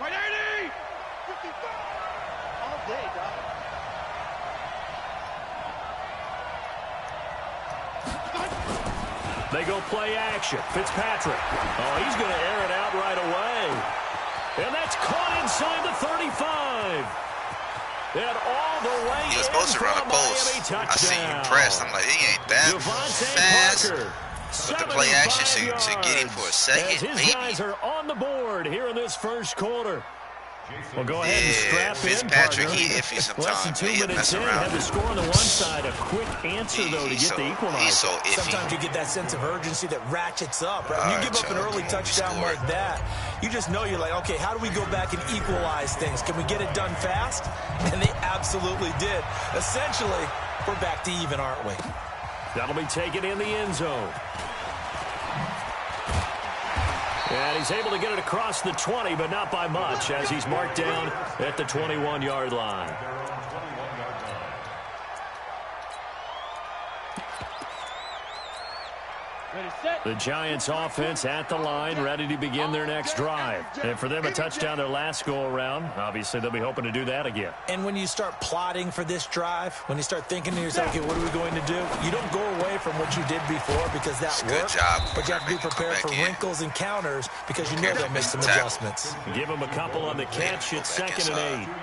Right 80. 55. All day, dog. They go play action. Fitzpatrick. Oh, he's going to air it out right away. And that's caught inside the 35. And all the way he was supposed to run a post. I see you pressed. I'm like, he ain't that fast. With the play action should get him for a second, his maybe. Guys are on the board here in this first quarter. Well, go ahead and strap Fitzpatrick, in, he iffy Less than sometimes. 2 minutes in, had the score on the one side. A quick answer, though, to get the equalizer. He's so iffy. Sometimes you get that sense of urgency that ratchets up. Right? When you give up an early touchdown like that, you just know you're like, okay, how do we go back and equalize things? Can we get it done fast? And they absolutely did. Essentially, we're back to even, aren't we? That'll be taken in the end zone. And he's able to get it across the 20, but not by much, as he's marked down at the 21-yard line. The Giants offense at the line, ready to begin their next drive. And for them, a touchdown their last go-around. Obviously, they'll be hoping to do that again. And when you start plotting for this drive, when you start thinking to yourself, okay, what are we going to do? You don't go away from what you did before because that worked. Good job. But you have to be prepared for wrinkles and counters because you know they'll make some adjustments. Give them a couple on the catch. It's 2nd and 8.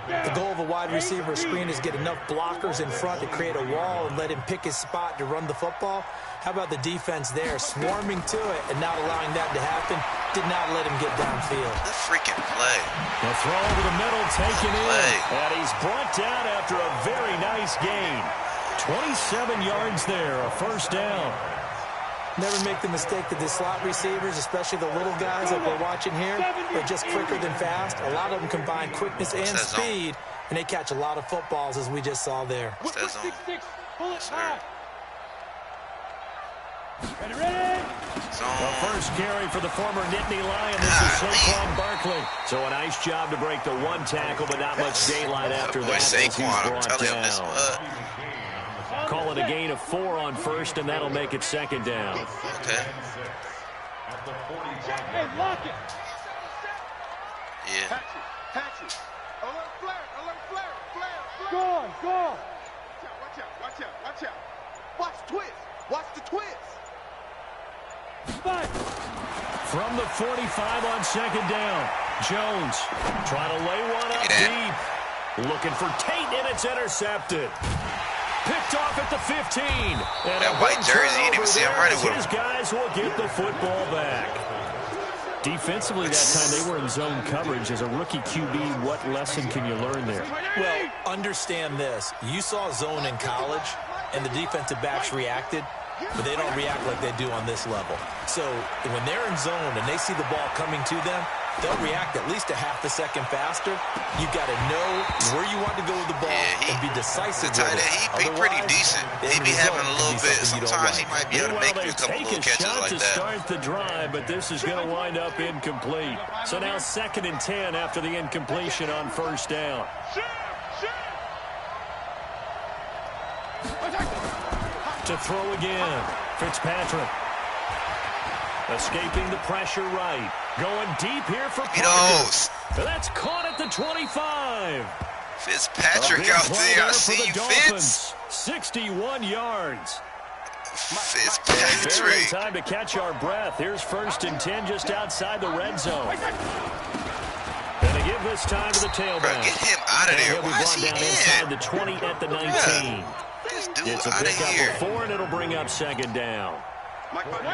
The goal of a wide receiver screen is get enough blockers in front to create a wall and let him pick his spot to run the football. How about the defense there, swarming to it and not allowing that to happen? Did not let him get downfield. Good freaking play. The throw over the middle, taken in. And he's brought down after a very nice gain. 27 yards there, a first down. Never make the mistake that the slot receivers, especially the little guys that we're watching here, they're just quicker than fast. A lot of them combine quickness and speed, and they catch a lot of footballs, as we just saw there. The first carry for the former Nittany Lion. This is Saquon Barkley. So a nice job to break the one tackle, but not much daylight after that. Saquon, I'm telling him this. Call it a gain of 4 on first, and that'll make it 2nd down. Okay. Hey, lock it. Yeah. Patch it. Alert flare. Go on. Watch out. Watch the twist. From the 45 on 2nd down. Jones trying to lay one up deep. Looking for Tate, and it's intercepted. Picked off at the 15. And that white jersey, you didn't even see him running with him. His guys will get the football back. Defensively that time, they were in zone coverage. As a rookie QB, what lesson can you learn there? Well, understand this. You saw zone in college, and the defensive backs reacted, but they don't react like they do on this level. So when they're in zone and they see the ball coming to them, they'll react at least a half a second faster. You got to know where you want to go with the ball and be decisive with it. He be pretty decent. He be having a little bit. Sometimes he might be able to make a couple little catches like to that. Start the drive, but this is going to wind up incomplete. So now 2nd and 10 after the incompletion on first down. To throw again, Fitzpatrick. Escaping the pressure right. Going deep here for Parker. That's caught at the 25. Fitzpatrick out there. I see you, Fitz. 61 yards. Fitzpatrick. Barely time to catch our breath. Here's 1st and 10 just outside the red zone. Going to give this time to the tailback. Get him out of there. Why is he down inside the 20 at the 19? It's a pickup of 4, and it'll bring up 2nd down.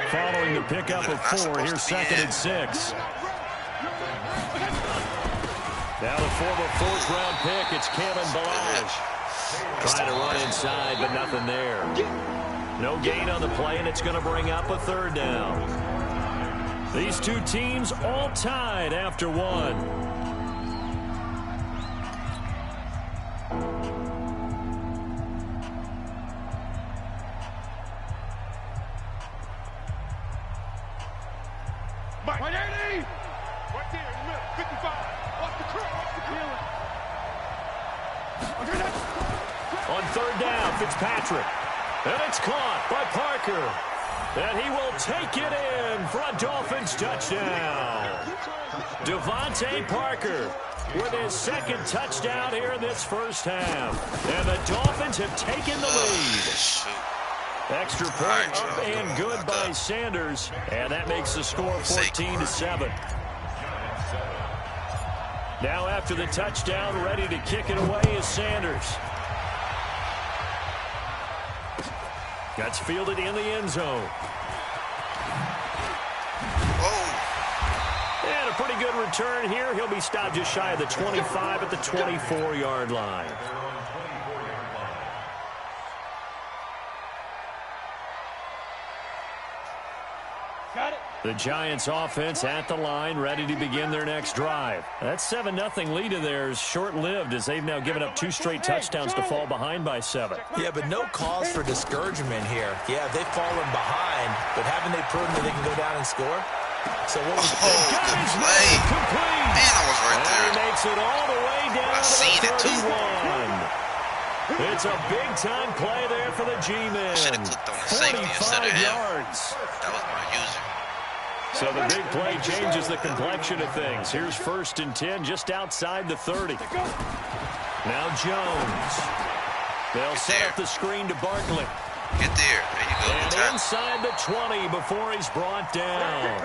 Following the pickup of 4, here's 2nd and 6. Now the former 4th-round pick, it's Kalen Ballage. Trying to run inside, but nothing there. No gain on the play, and it's going to bring up a 3rd down. These two teams all tied after 1. Right there in the middle, 55. Watch the curl, watch the peeling. On 3rd down, Fitzpatrick. And it's caught by Parker. And he will take it in for a Dolphins touchdown. Devontae Parker with his 2nd touchdown here in this first half. And the Dolphins have taken the lead. Extra point up and good by Sanders. And that makes the score 14-7. Now after the touchdown, ready to kick it away is Sanders. That's fielded in the end zone. And a pretty good return here. He'll be stopped just shy of the 25 at the 24-yard line. Got it. The Giants offense at the line, ready to begin their next drive. That 7-0 lead of theirs short-lived as they've now given up 2 straight touchdowns to fall behind by 7. Yeah, but no cause for discouragement here. Yeah, they've fallen behind, but haven't they proven that they can go down and score? So what was good play. Complete. Man, I was right there. And he makes it all the way down I seen to it, the too. 31. It's a big-time play there for the G-Men. Should have clicked on the safety instead of him. Yards. That was my user. So the big play changes the complexion of things. Here's 1st and 10 just outside the 30. Now Jones. They'll set up the screen to Barkley. Get there. There you go. And inside the 20 before he's brought down.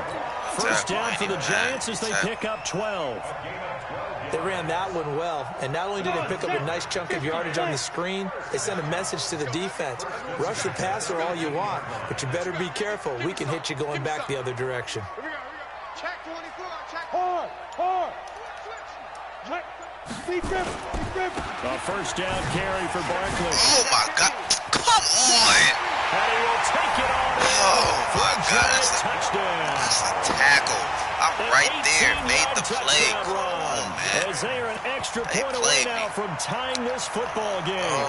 First down for the Giants as they pick up 12. They ran that one well, and not only did they pick up a nice chunk of yardage on the screen, they sent a message to the defense. Rush the passer all you want, but you better be careful. We can hit you going back the other direction. Here we go. Check 24. Check. Hard. Check. Be grip. A first down carry for Barkley. Oh, my God. Come on. And he will take it on in. Oh, my God. Touchdown. That's a tackle. I'm right there. Made the play. Come on, man. As they are an extra point away now from tying this football game.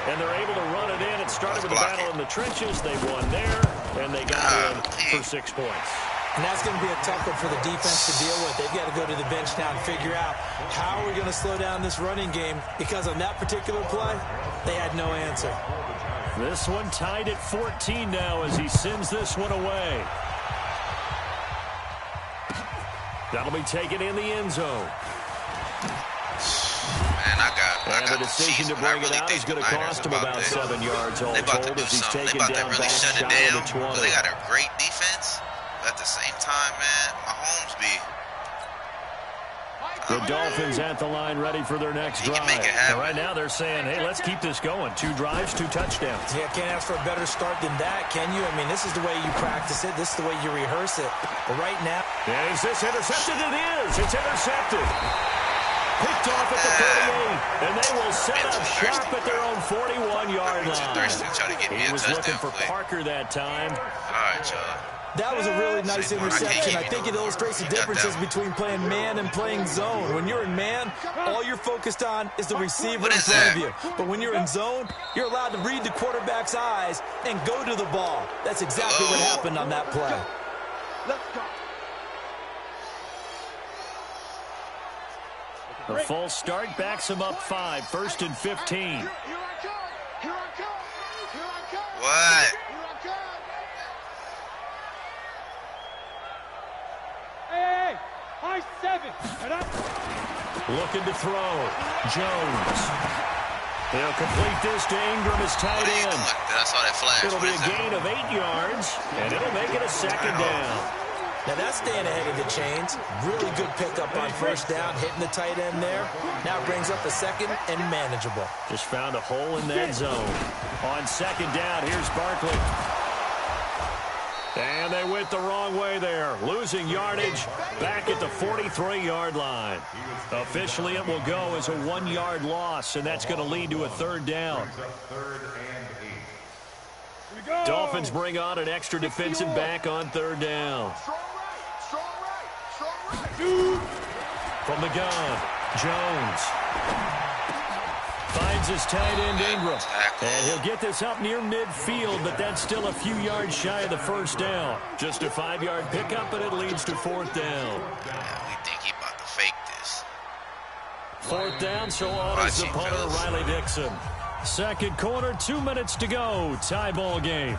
And they're able to run it in. It started with a battle in the trenches. They won there, and they got in for 6 points. And that's going to be a tough one for the defense to deal with. They've got to go to the bench now and figure out how are we going to slow down this running game, because on that particular play, they had no answer. This one tied at 14 now as he sends this one away. That'll be taken in the end zone. Man, I got the decision to bring it out is going to cost him about 7 yards all told as he's taken down back shy of the 20. They got a great defense. But at the same time, man, Mahomes be... The Dolphins at the line ready for their next drive. And right now they're saying, hey, let's keep this going. 2 drives, 2 touchdowns. Yeah, can't ask for a better start than that, can you? I mean, this is the way you practice it. This is the way you rehearse it. But right now... Is this intercepted? It is. It's intercepted. Picked off at the 38. And they will set up sharp at their own 41-yard line. He was looking for Parker that time. All right, y'all. That was a really nice interception. I think it illustrates the differences between playing man and playing zone. When you're in man, all you're focused on is the receiver in front of you. But when you're in zone, you're allowed to read the quarterback's eyes and go to the ball. That's exactly what happened on that play. Let's go. The full start backs him up 5, 1st and 15. Here I come. Here I come. Here I come. What? Here I come. Hey, high 7. And looking to throw. Jones. They'll complete this to Ingram as tight end. I saw that flash. It'll be a gain of 8 yards, and it'll make it a 2nd down. Now that's staying ahead of the chains. Really good pickup on 1st down, hitting the tight end there. Now brings up a 2nd and manageable. Just found a hole in that zone. On 2nd down, here's Barkley. And they went the wrong way there, losing yardage back at the 43-yard line. Officially, it will go as a 1-yard loss, and that's going to lead to a 3rd down. Dolphins bring on an extra defensive back on 3rd down. From the gun, Jones. Finds his tight end, Ingram. And he'll get this up near midfield, but that's still a few yards shy of the 1st down. Just a 5-yard pickup, and it leads to 4th down. We think he about to fake this. 4th down, so on is the punter, Riley Dixon. 2nd quarter, 2 minutes to go. Tie ball game.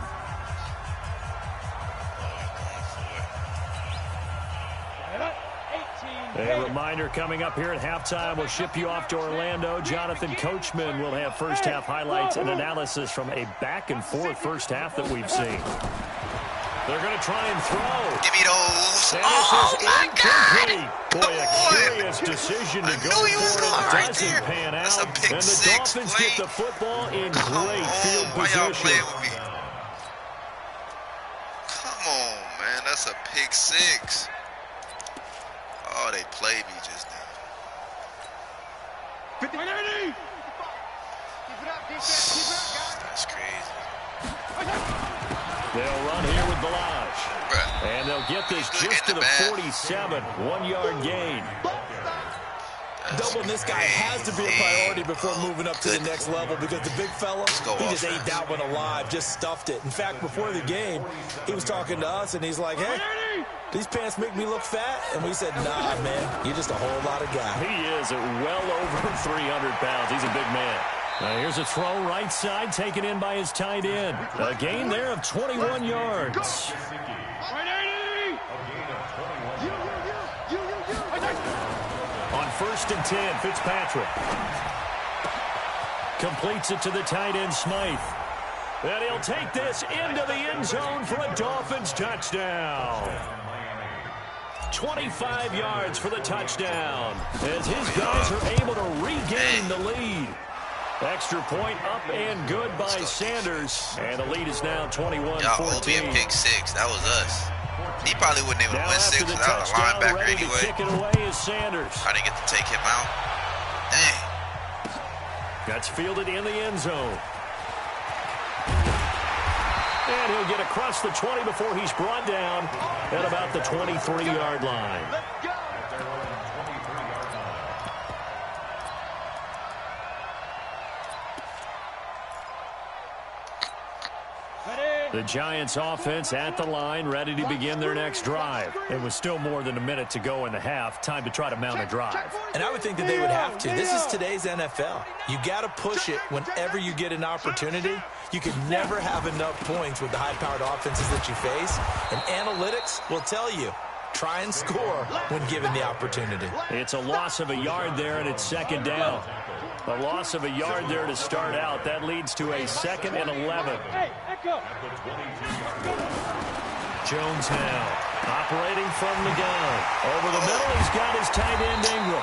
A reminder coming up here at halftime. We'll ship you off to Orlando. Jonathan Coachman will have first-half highlights and analysis from a back-and-forth first half that we've seen. They're going to try and throw. Give me those. And Oh, my God. Boy, a curious decision to go for it. Doesn't pan out. That's a pick and the six, Dolphins play. get the football in great field Why y'all position. playing with me? Come on, man. That's a pick six. Oh, they played me just now. 50, 80. That's crazy. They'll run here with Balaj. Bruh. And they'll get this Look just to in the the back. 47. 1-yard gain. Doubling this guy has to be a priority before moving up to the next level because the big fella, go he just offense. ate that one alive, just stuffed it. In fact, before the game, he was talking to us, and he's like, hey, these pants make me look fat. And we said, nah, man, you're just a whole lot of guy. He is at well over 300 pounds. He's a big man. Now here's a throw right side taken in by his tight end. A gain there of 21 yards. On 1st and 10, Fitzpatrick completes it to the tight end, Smythe. And he'll take this into the end zone for a Dolphins touchdown. 25 yards for the touchdown as his guys are able to regain the lead. Extra point up and good by Sanders. And the lead is now 21-14. Y'all owe me a pick six. That was us. He probably wouldn't even Now win after six the without a touchdown, linebacker ready to anyway. kick it away is Sanders. I didn't get to take him out. Dang. That's fielded in the end zone. And he'll get across the 20 before he's brought down at about the 23-yard line. The Giants offense at the line, ready to begin their next drive. It was still more than a minute to go in the half. Time to try to mount a drive. And I would think that they would have to. This is today's NFL. You got to push it whenever you get an opportunity. You can never have enough points with the high-powered offenses that you face. And analytics will tell you, try and score when given the opportunity. It's a loss of a yard there, and it's second down. A loss of a yard there to start out. That leads to a 2nd and 11. Jones now operating from the gun. Over the middle, he's got his tight end Ingram.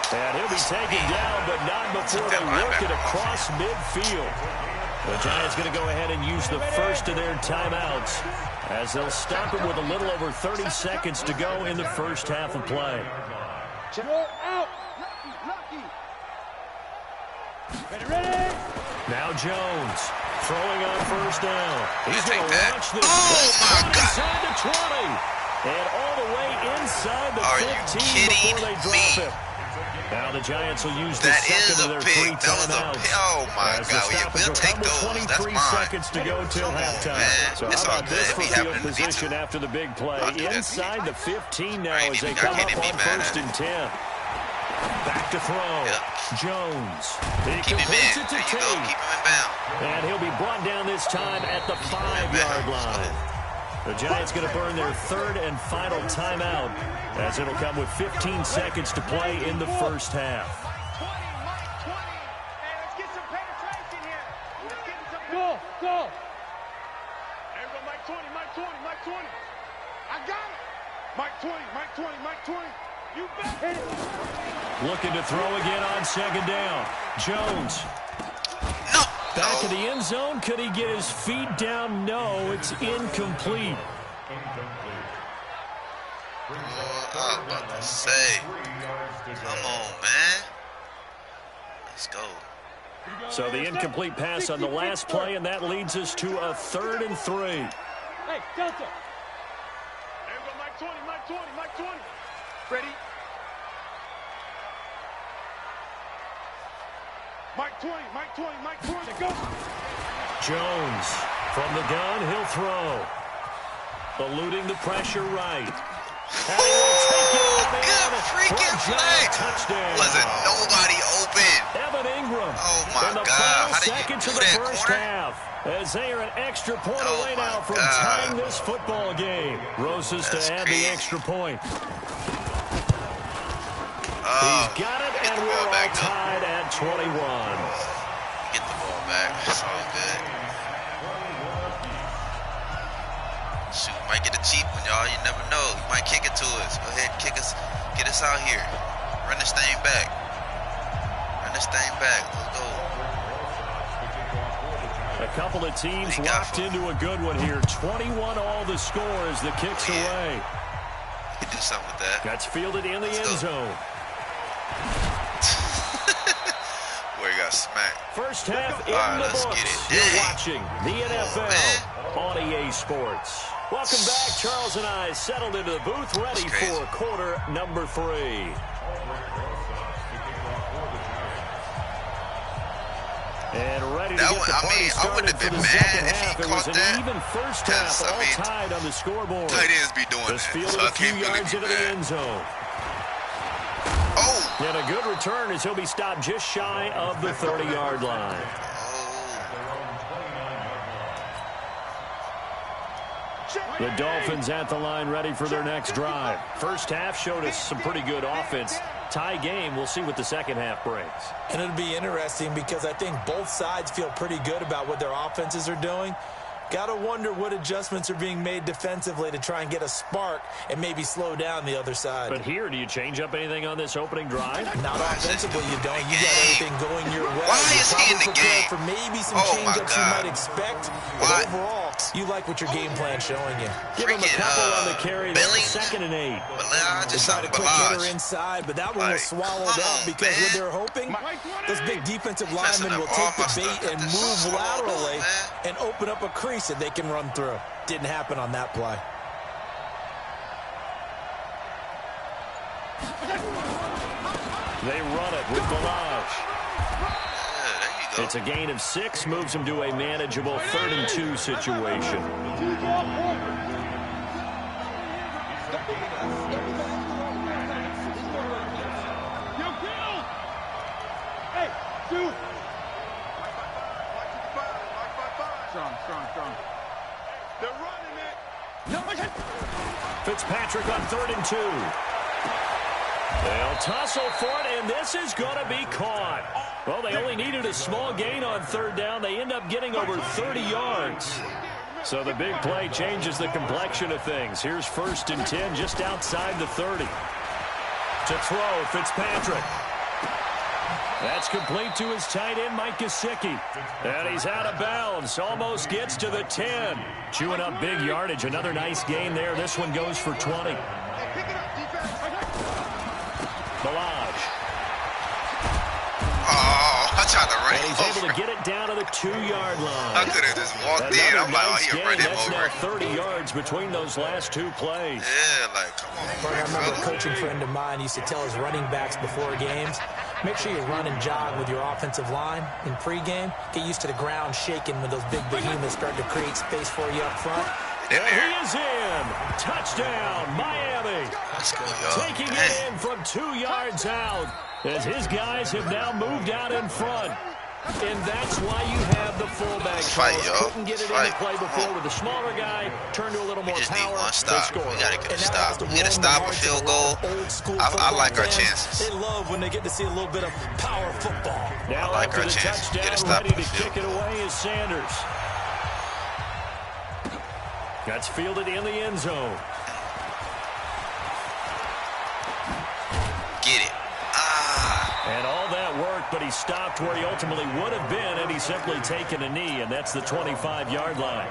And he'll be taken down, but not before they work it across midfield. The Giants going to go ahead and use the first of their timeouts as they'll stop it with a little over 30 seconds to go in the first half of play. Out. Ready. Now Jones throwing on first down. He's going to launch this. Oh, my God. Inside the 20. And all the way inside the 15 before they drop him. Now the Giants will use the second of their three timeouts. Oh, my God. We'll take those. That's 23 mine. seconds to go till halftime. So It's how all about good this if for he field happened to be position too. after the big play? I'll do that. Inside the 15 now I ain't as they even- come I can't up even on be mad at 1st and 10. Back to throw. Yeah. Jones. He Keep him completes in. it to There you go. Tate. Keep him in bound. And he'll be brought down this time at the 5-yard line. The Giants going to burn their third and final timeout as it'll come with 15 seconds to play in the first half. Let's get some penetration here. Let's get some. Go. Everyone, Mike 20, Mike 20, Mike 20. I got it. Mike 20, Mike 20, Mike 20. You bet. Hit it. Looking to throw again on second down. Jones. No. Back in the end zone. Could he get his feet down? No, it's incomplete. I was about to say. Come on, man. Let's go. So the incomplete pass on the last play, and that leads us to a 3rd and 3. Hey, Delta. Everyone, Mike 20, Mike 20, Mike 20. Ready? Mike 20, Mike 20, Mike 20. Go. Jones from the gun, he'll throw. Eluding the pressure right. And he will take it on Good in freaking for a play. Giant touchdown. Wasn't nobody open. Evan Ingram. Oh, my in the God. final How did you seconds do of the that, first corner? half. As they are an extra point Oh, away my now from God. tying this football game. Roses That's to add crazy. the extra point. ball back, though. Tied at 21. Get the ball back. It's all good. Shoot, might get a cheap one, y'all. You never know. You might kick it to us. Go ahead and kick us. Get us out here. Run this thing back. Run this thing back. Let's go. A couple of teams locked into a good one here. 21 all the score as the kick's away. You can do something with that. That's fielded in the end zone. Where he got smacked. First half in the books. You're watching the NFL on EA Sports. Welcome back. Charles and I settled into the booth, ready for quarter number 3. And ready to get the party started. I wouldn't have been mad if he caught that. Even first half, all tied on the scoreboard. Tight ends be doing that, so I can't really be mad. The end zone. Oh! And a good return as he'll be stopped just shy of the 30-yard line. The Dolphins at the line ready for their next drive. First half showed us some pretty good offense. Tie game. We'll see what the second half brings. And it'll be interesting because I think both sides feel pretty good about what their offenses are doing. Got to wonder what adjustments are being made defensively to try and get a spark and maybe slow down the other side. But here, do you change up anything on this opening drive? Not offensively, you don't. You got everything going your way. Why is he in the game? For maybe some change-ups you might expect. But overall, you like what your game plan's showing you. Give him a couple on the carry. Second and 8. They tried a quick hitter inside, but that one was swallowed up because what they're hoping, those big defensive linemen will take the bait and move laterally and open up a crease that they can run through. Didn't happen on that play. They run it with Balaj. It's a gain of 6, moves them to a manageable 3rd and 2 situation. Hey, dude. Strong. They're running it. Fitzpatrick on 3rd and 2. They'll tussle for it, and this is going to be caught. Well, they only needed a small gain on 3rd down. They end up getting over 30 yards. So the big play changes the complexion of things. Here's 1st and 10 just outside the 30. To throw, Fitzpatrick. That's complete to his tight end, Mike Gesicki. And he's out of bounds. Almost gets to the 10. Chewing up big yardage. Another nice gain there. This one goes for 20. Balaj. Oh, I tried to run and he's able to get it down to the 2-yard line. I could have just walked in. I'm like, oh, he'll run him over. That's now 30 yards between those last 2 plays. Yeah, like, come on. I remember a coaching friend of mine used to tell his running backs before games, make sure you run and jog with your offensive line in pregame. Get used to the ground shaking when those big behemoths start to create space for you up front. He is in. Touchdown, Miami. Taking it in from 2 yards out as his guys have now moved out in front. And that's why you have the fullback. Couldn't get it into play before with the smaller guy. Turned to a little more power. We got to get a stop. We get a stop, a field goal. I like our chances. They love when they get to see a little bit of power football. Now I like our chances. Get a stop, ready to kick it away is Sanders. That's fielded in the end zone. Get it. And all that worked, but he stopped where he ultimately would have been, and he's simply taken a knee, and that's the 25-yard line.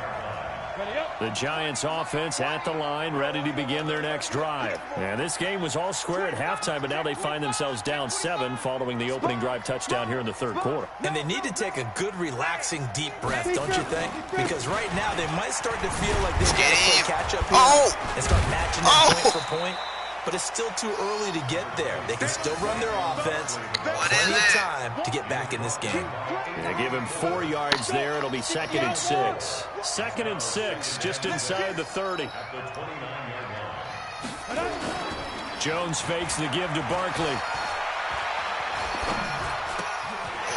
The Giants offense at the line, ready to begin their next drive. And this game was all square at halftime, but now they find themselves down 7 following the opening drive touchdown here in the 3rd quarter. And they need to take a good, relaxing, deep breath, don't you think? Because right now they might start to feel like they've got to play catch-up here and start matching them point for point. But it's still too early to get there. They can still run their offense. Plenty of time to get back in this game. They give him 4 yards there. It'll be 2nd and 6. 2nd and 6, just inside the 30. Jones fakes the give to Barkley.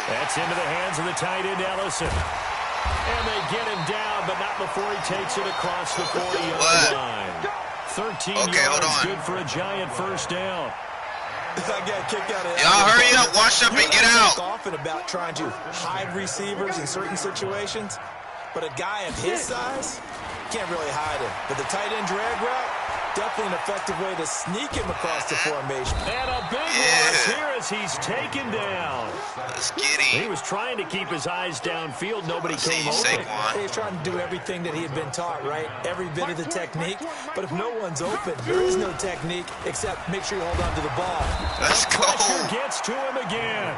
That's into the hands of the tight end, Ellison. And they get him down, but not before he takes it across the 40-yard line. 13 yards, good for a Giant first down. I got kicked out of Y'all hurry up, wash up, and get out. Often about trying to hide receivers in certain situations, but a guy of his size can't really hide him. But the tight end drag route, definitely an effective way to sneak him across the formation. And a big loss here as he's taken down. Let's get him. He was trying to keep his eyes downfield. Nobody came open. He's trying to do everything that he had been taught, right? Every bit of the technique. But if no one's open, there is no technique except make sure you hold on to the ball. Let's go. Pressure gets to him again.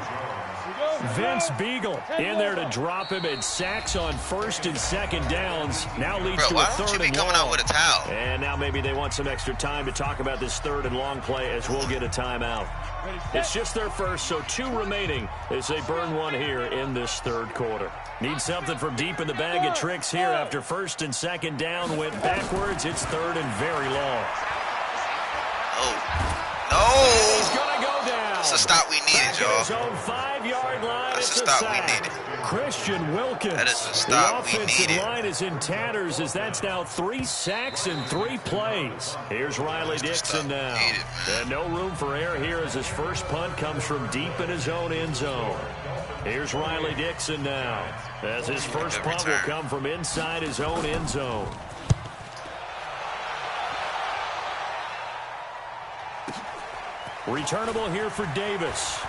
Vince Beagle in there to drop him in sacks on first and second downs. Now leads to a third and long. Coming out with a towel? And now maybe they want some extra time to talk about this third and long play as we'll get a timeout. It's just their first, so 2 remaining as they burn one here in this third quarter. Need something from deep in the bag of tricks here after first and second down went backwards. It's third and very long. No. He's going to go down. That's the stop we needed, y'all. His own 5-yard line. That's the stop we needed. Christian Wilkins. That is the stop we needed. The offensive line is in tatters as that's now 3 sacks in 3 plays. Here's Riley Dixon now. And no room for error here as his first punt comes from deep in his own end zone. Here's Riley Dixon now as his first punt will come from inside his own end zone. Returnable here for Davis.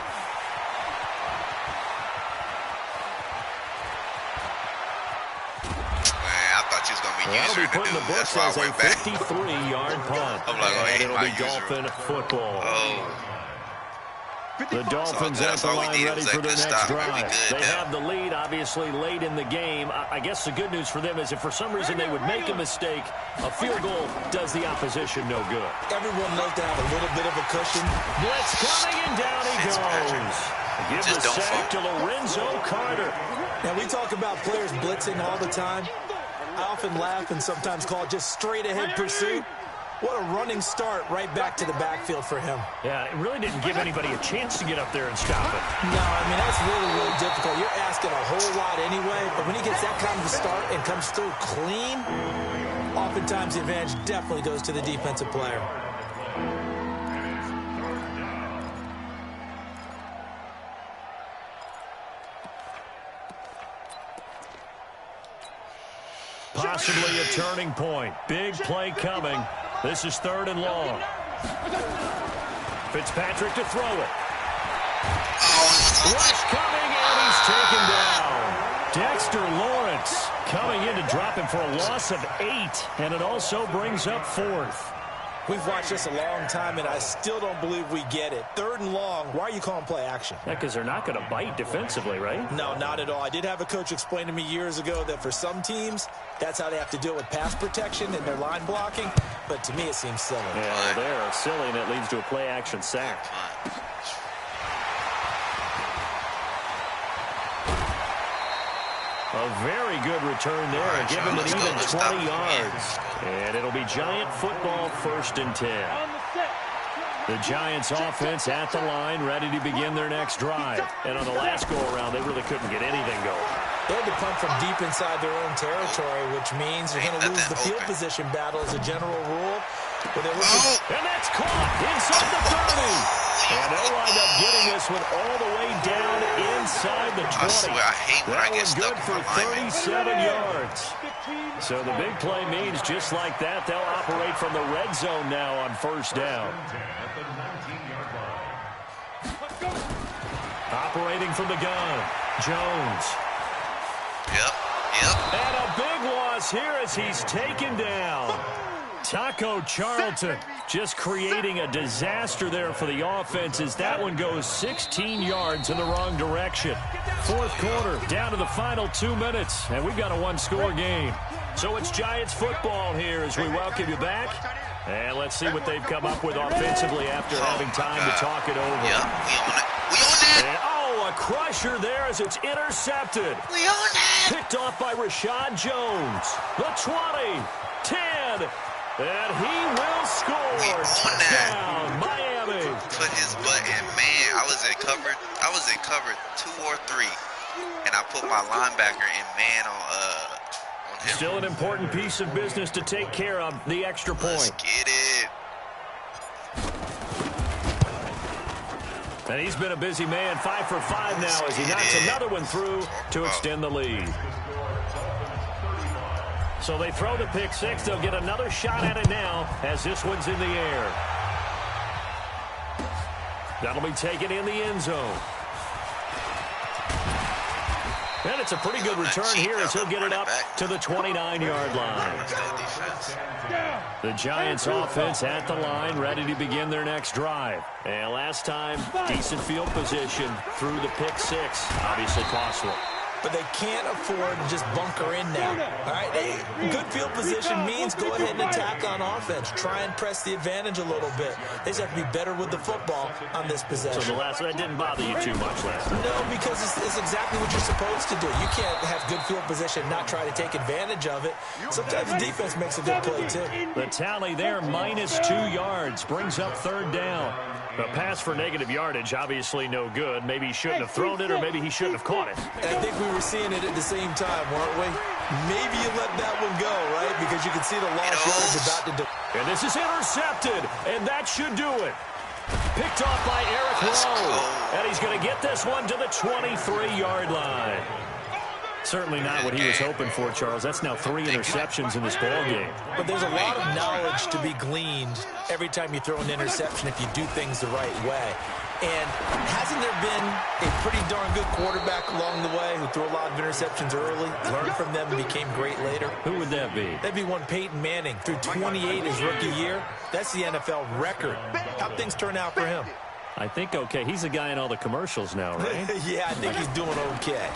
I thought you was going to be using the dude. That's why I went back. 53-yard punt. I'm like, oh, it'll be Dolphin football. The Dolphins at the line ready for their next drive. They have the lead, obviously, late in the game. I guess the good news for them is if for some reason they would make a mistake, a field goal does the opposition no good. Everyone knows to have a little bit of a cushion. Blitz coming, and down he goes. Give the sack to Lorenzo Carter. Now, we talk about players blitzing all the time. I often laugh and sometimes call it just straight-ahead pursuit. What a running start right back to the backfield for him. Yeah, it really didn't give anybody a chance to get up there and stop it. No, I mean, that's really, really difficult. You're asking a whole lot anyway, but when he gets that kind of a start and comes through clean, oftentimes the advantage definitely goes to the defensive player. Possibly a turning point. Big play coming. This is third and long. Fitzpatrick to throw it. Rush coming, and he's taken down. Dexter Lawrence coming in to drop him for a loss of 8, and it also brings up fourth. We've watched this a long time, and I still don't believe we get it. Third and long, why are you calling play action? Yeah, because they're not going to bite defensively, right? No, not at all. I did have a coach explain to me years ago that for some teams, that's how they have to deal with pass protection and their line blocking, but to me it seems silly. Yeah, they're silly, and it leads to a play action sack. A very good return there, giving it even 20 yards. And it'll be Giant football, 1st and 10. The Giants offense at the line, ready to begin their next drive. And on the last go-around, they really couldn't get anything going. They had to punt from deep inside their own territory, which means they're going to lose the field position battle as a general rule. But and that's caught inside the 30. And they'll wind up getting this one all the way down inside the 20. I swear, I hate when I get stuck for 37 yards. So the big play means just like that, they'll operate from the red zone now on first down. Operating from the gun, Jones. Yep. And a big loss here as he's taken down. Taco Charlton just creating a disaster there for the offense as that one goes 16 yards in the wrong direction. Fourth quarter, down to the final 2 minutes, and we've got a one-score game. So it's Giants football here as we welcome you back. And let's see what they've come up with offensively after having time to talk it over. Yep, we on it. We on it. And, a crusher there as it's intercepted. We on it. Picked off by Rashad Jones. The 20, 10, and he will score. We on that. Touchdown, Miami. Put his butt in, man. I was in cover 2 or 3, and I put my linebacker in man on him. Still an important piece of business to take care of, the extra point. Let's get it. And he's been a busy man, 5 for 5 now as he knocks another one through to extend the lead. So they throw the pick six. They'll get another shot at it now as this one's in the air. That'll be taken in the end zone. And it's a pretty good return here as he'll get it up to the 29-yard line. The Giants offense at the line, ready to begin their next drive. And last time, decent field position through the pick six. Obviously costly. But they can't afford to just bunker in now. All right, good field position means go ahead and attack on offense. Try and press the advantage a little bit. They just have to be better with the football on this possession. So that didn't bother you too much last time? No, because it's exactly what you're supposed to do. You can't have good field position and not try to take advantage of it. Sometimes the defense makes a good play, too. The tally there, -2 yards, brings up third down. A pass for negative yardage, obviously no good. Maybe he shouldn't have thrown it, or maybe he shouldn't have caught it. And I think we were seeing it at the same time, weren't we? Maybe you let that one go, right? Because you can see the lost yardage about to do. And this is intercepted, and that should do it. Picked off by Eric Rowe. And he's going to get this one to the 23-yard line. Certainly not what he was hoping for, Charles. That's now 3 interceptions in this ballgame. But there's a lot of knowledge to be gleaned every time you throw an interception if you do things the right way. And hasn't there been a pretty darn good quarterback along the way who threw a lot of interceptions early, learned from them, and became great later? Who would that be? That'd be one Peyton Manning. Threw 28 his rookie year. That's the NFL record. How'd things turn out for him? I think okay. He's the guy in all the commercials now, right? Yeah, I think he's doing okay.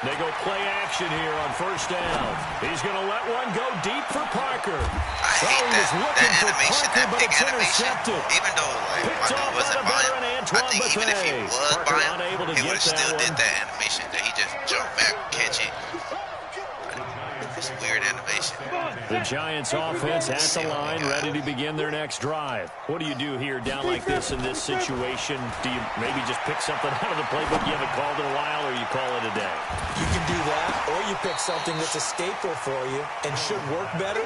They go play action here on first down. He's going to let one go deep for Parker. He was looking for Parker, but it's intercepted. Even though Picked off by the veteran Antoine I think even if he was Parker by him, unable to he get would have still that did one. that animation that he just jumped back, catch it. It's a weird animation. The Giants offense at the line, ready to begin their next drive. What do you do here down like this in this situation? Do you maybe just pick something out of the playbook you haven't called in a while, or you call it a day? You can do that, or you pick something that's a staple for you and should work better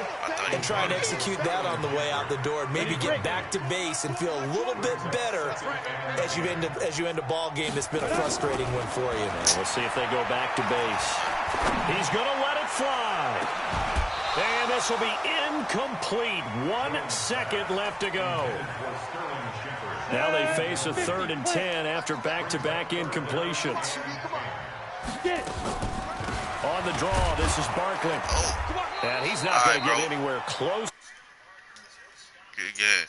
and try and execute that on the way out the door. Maybe get back to base and feel a little bit better as you end a ball game that's been a frustrating one for you. We'll see if they go back to base. He's going to let it fly. And this will be incomplete. 1 second left to go. Now they face a 3rd and 10 after back-to-back incompletions. On the draw, this is Barkley. And he's not going to get anywhere close. Good game.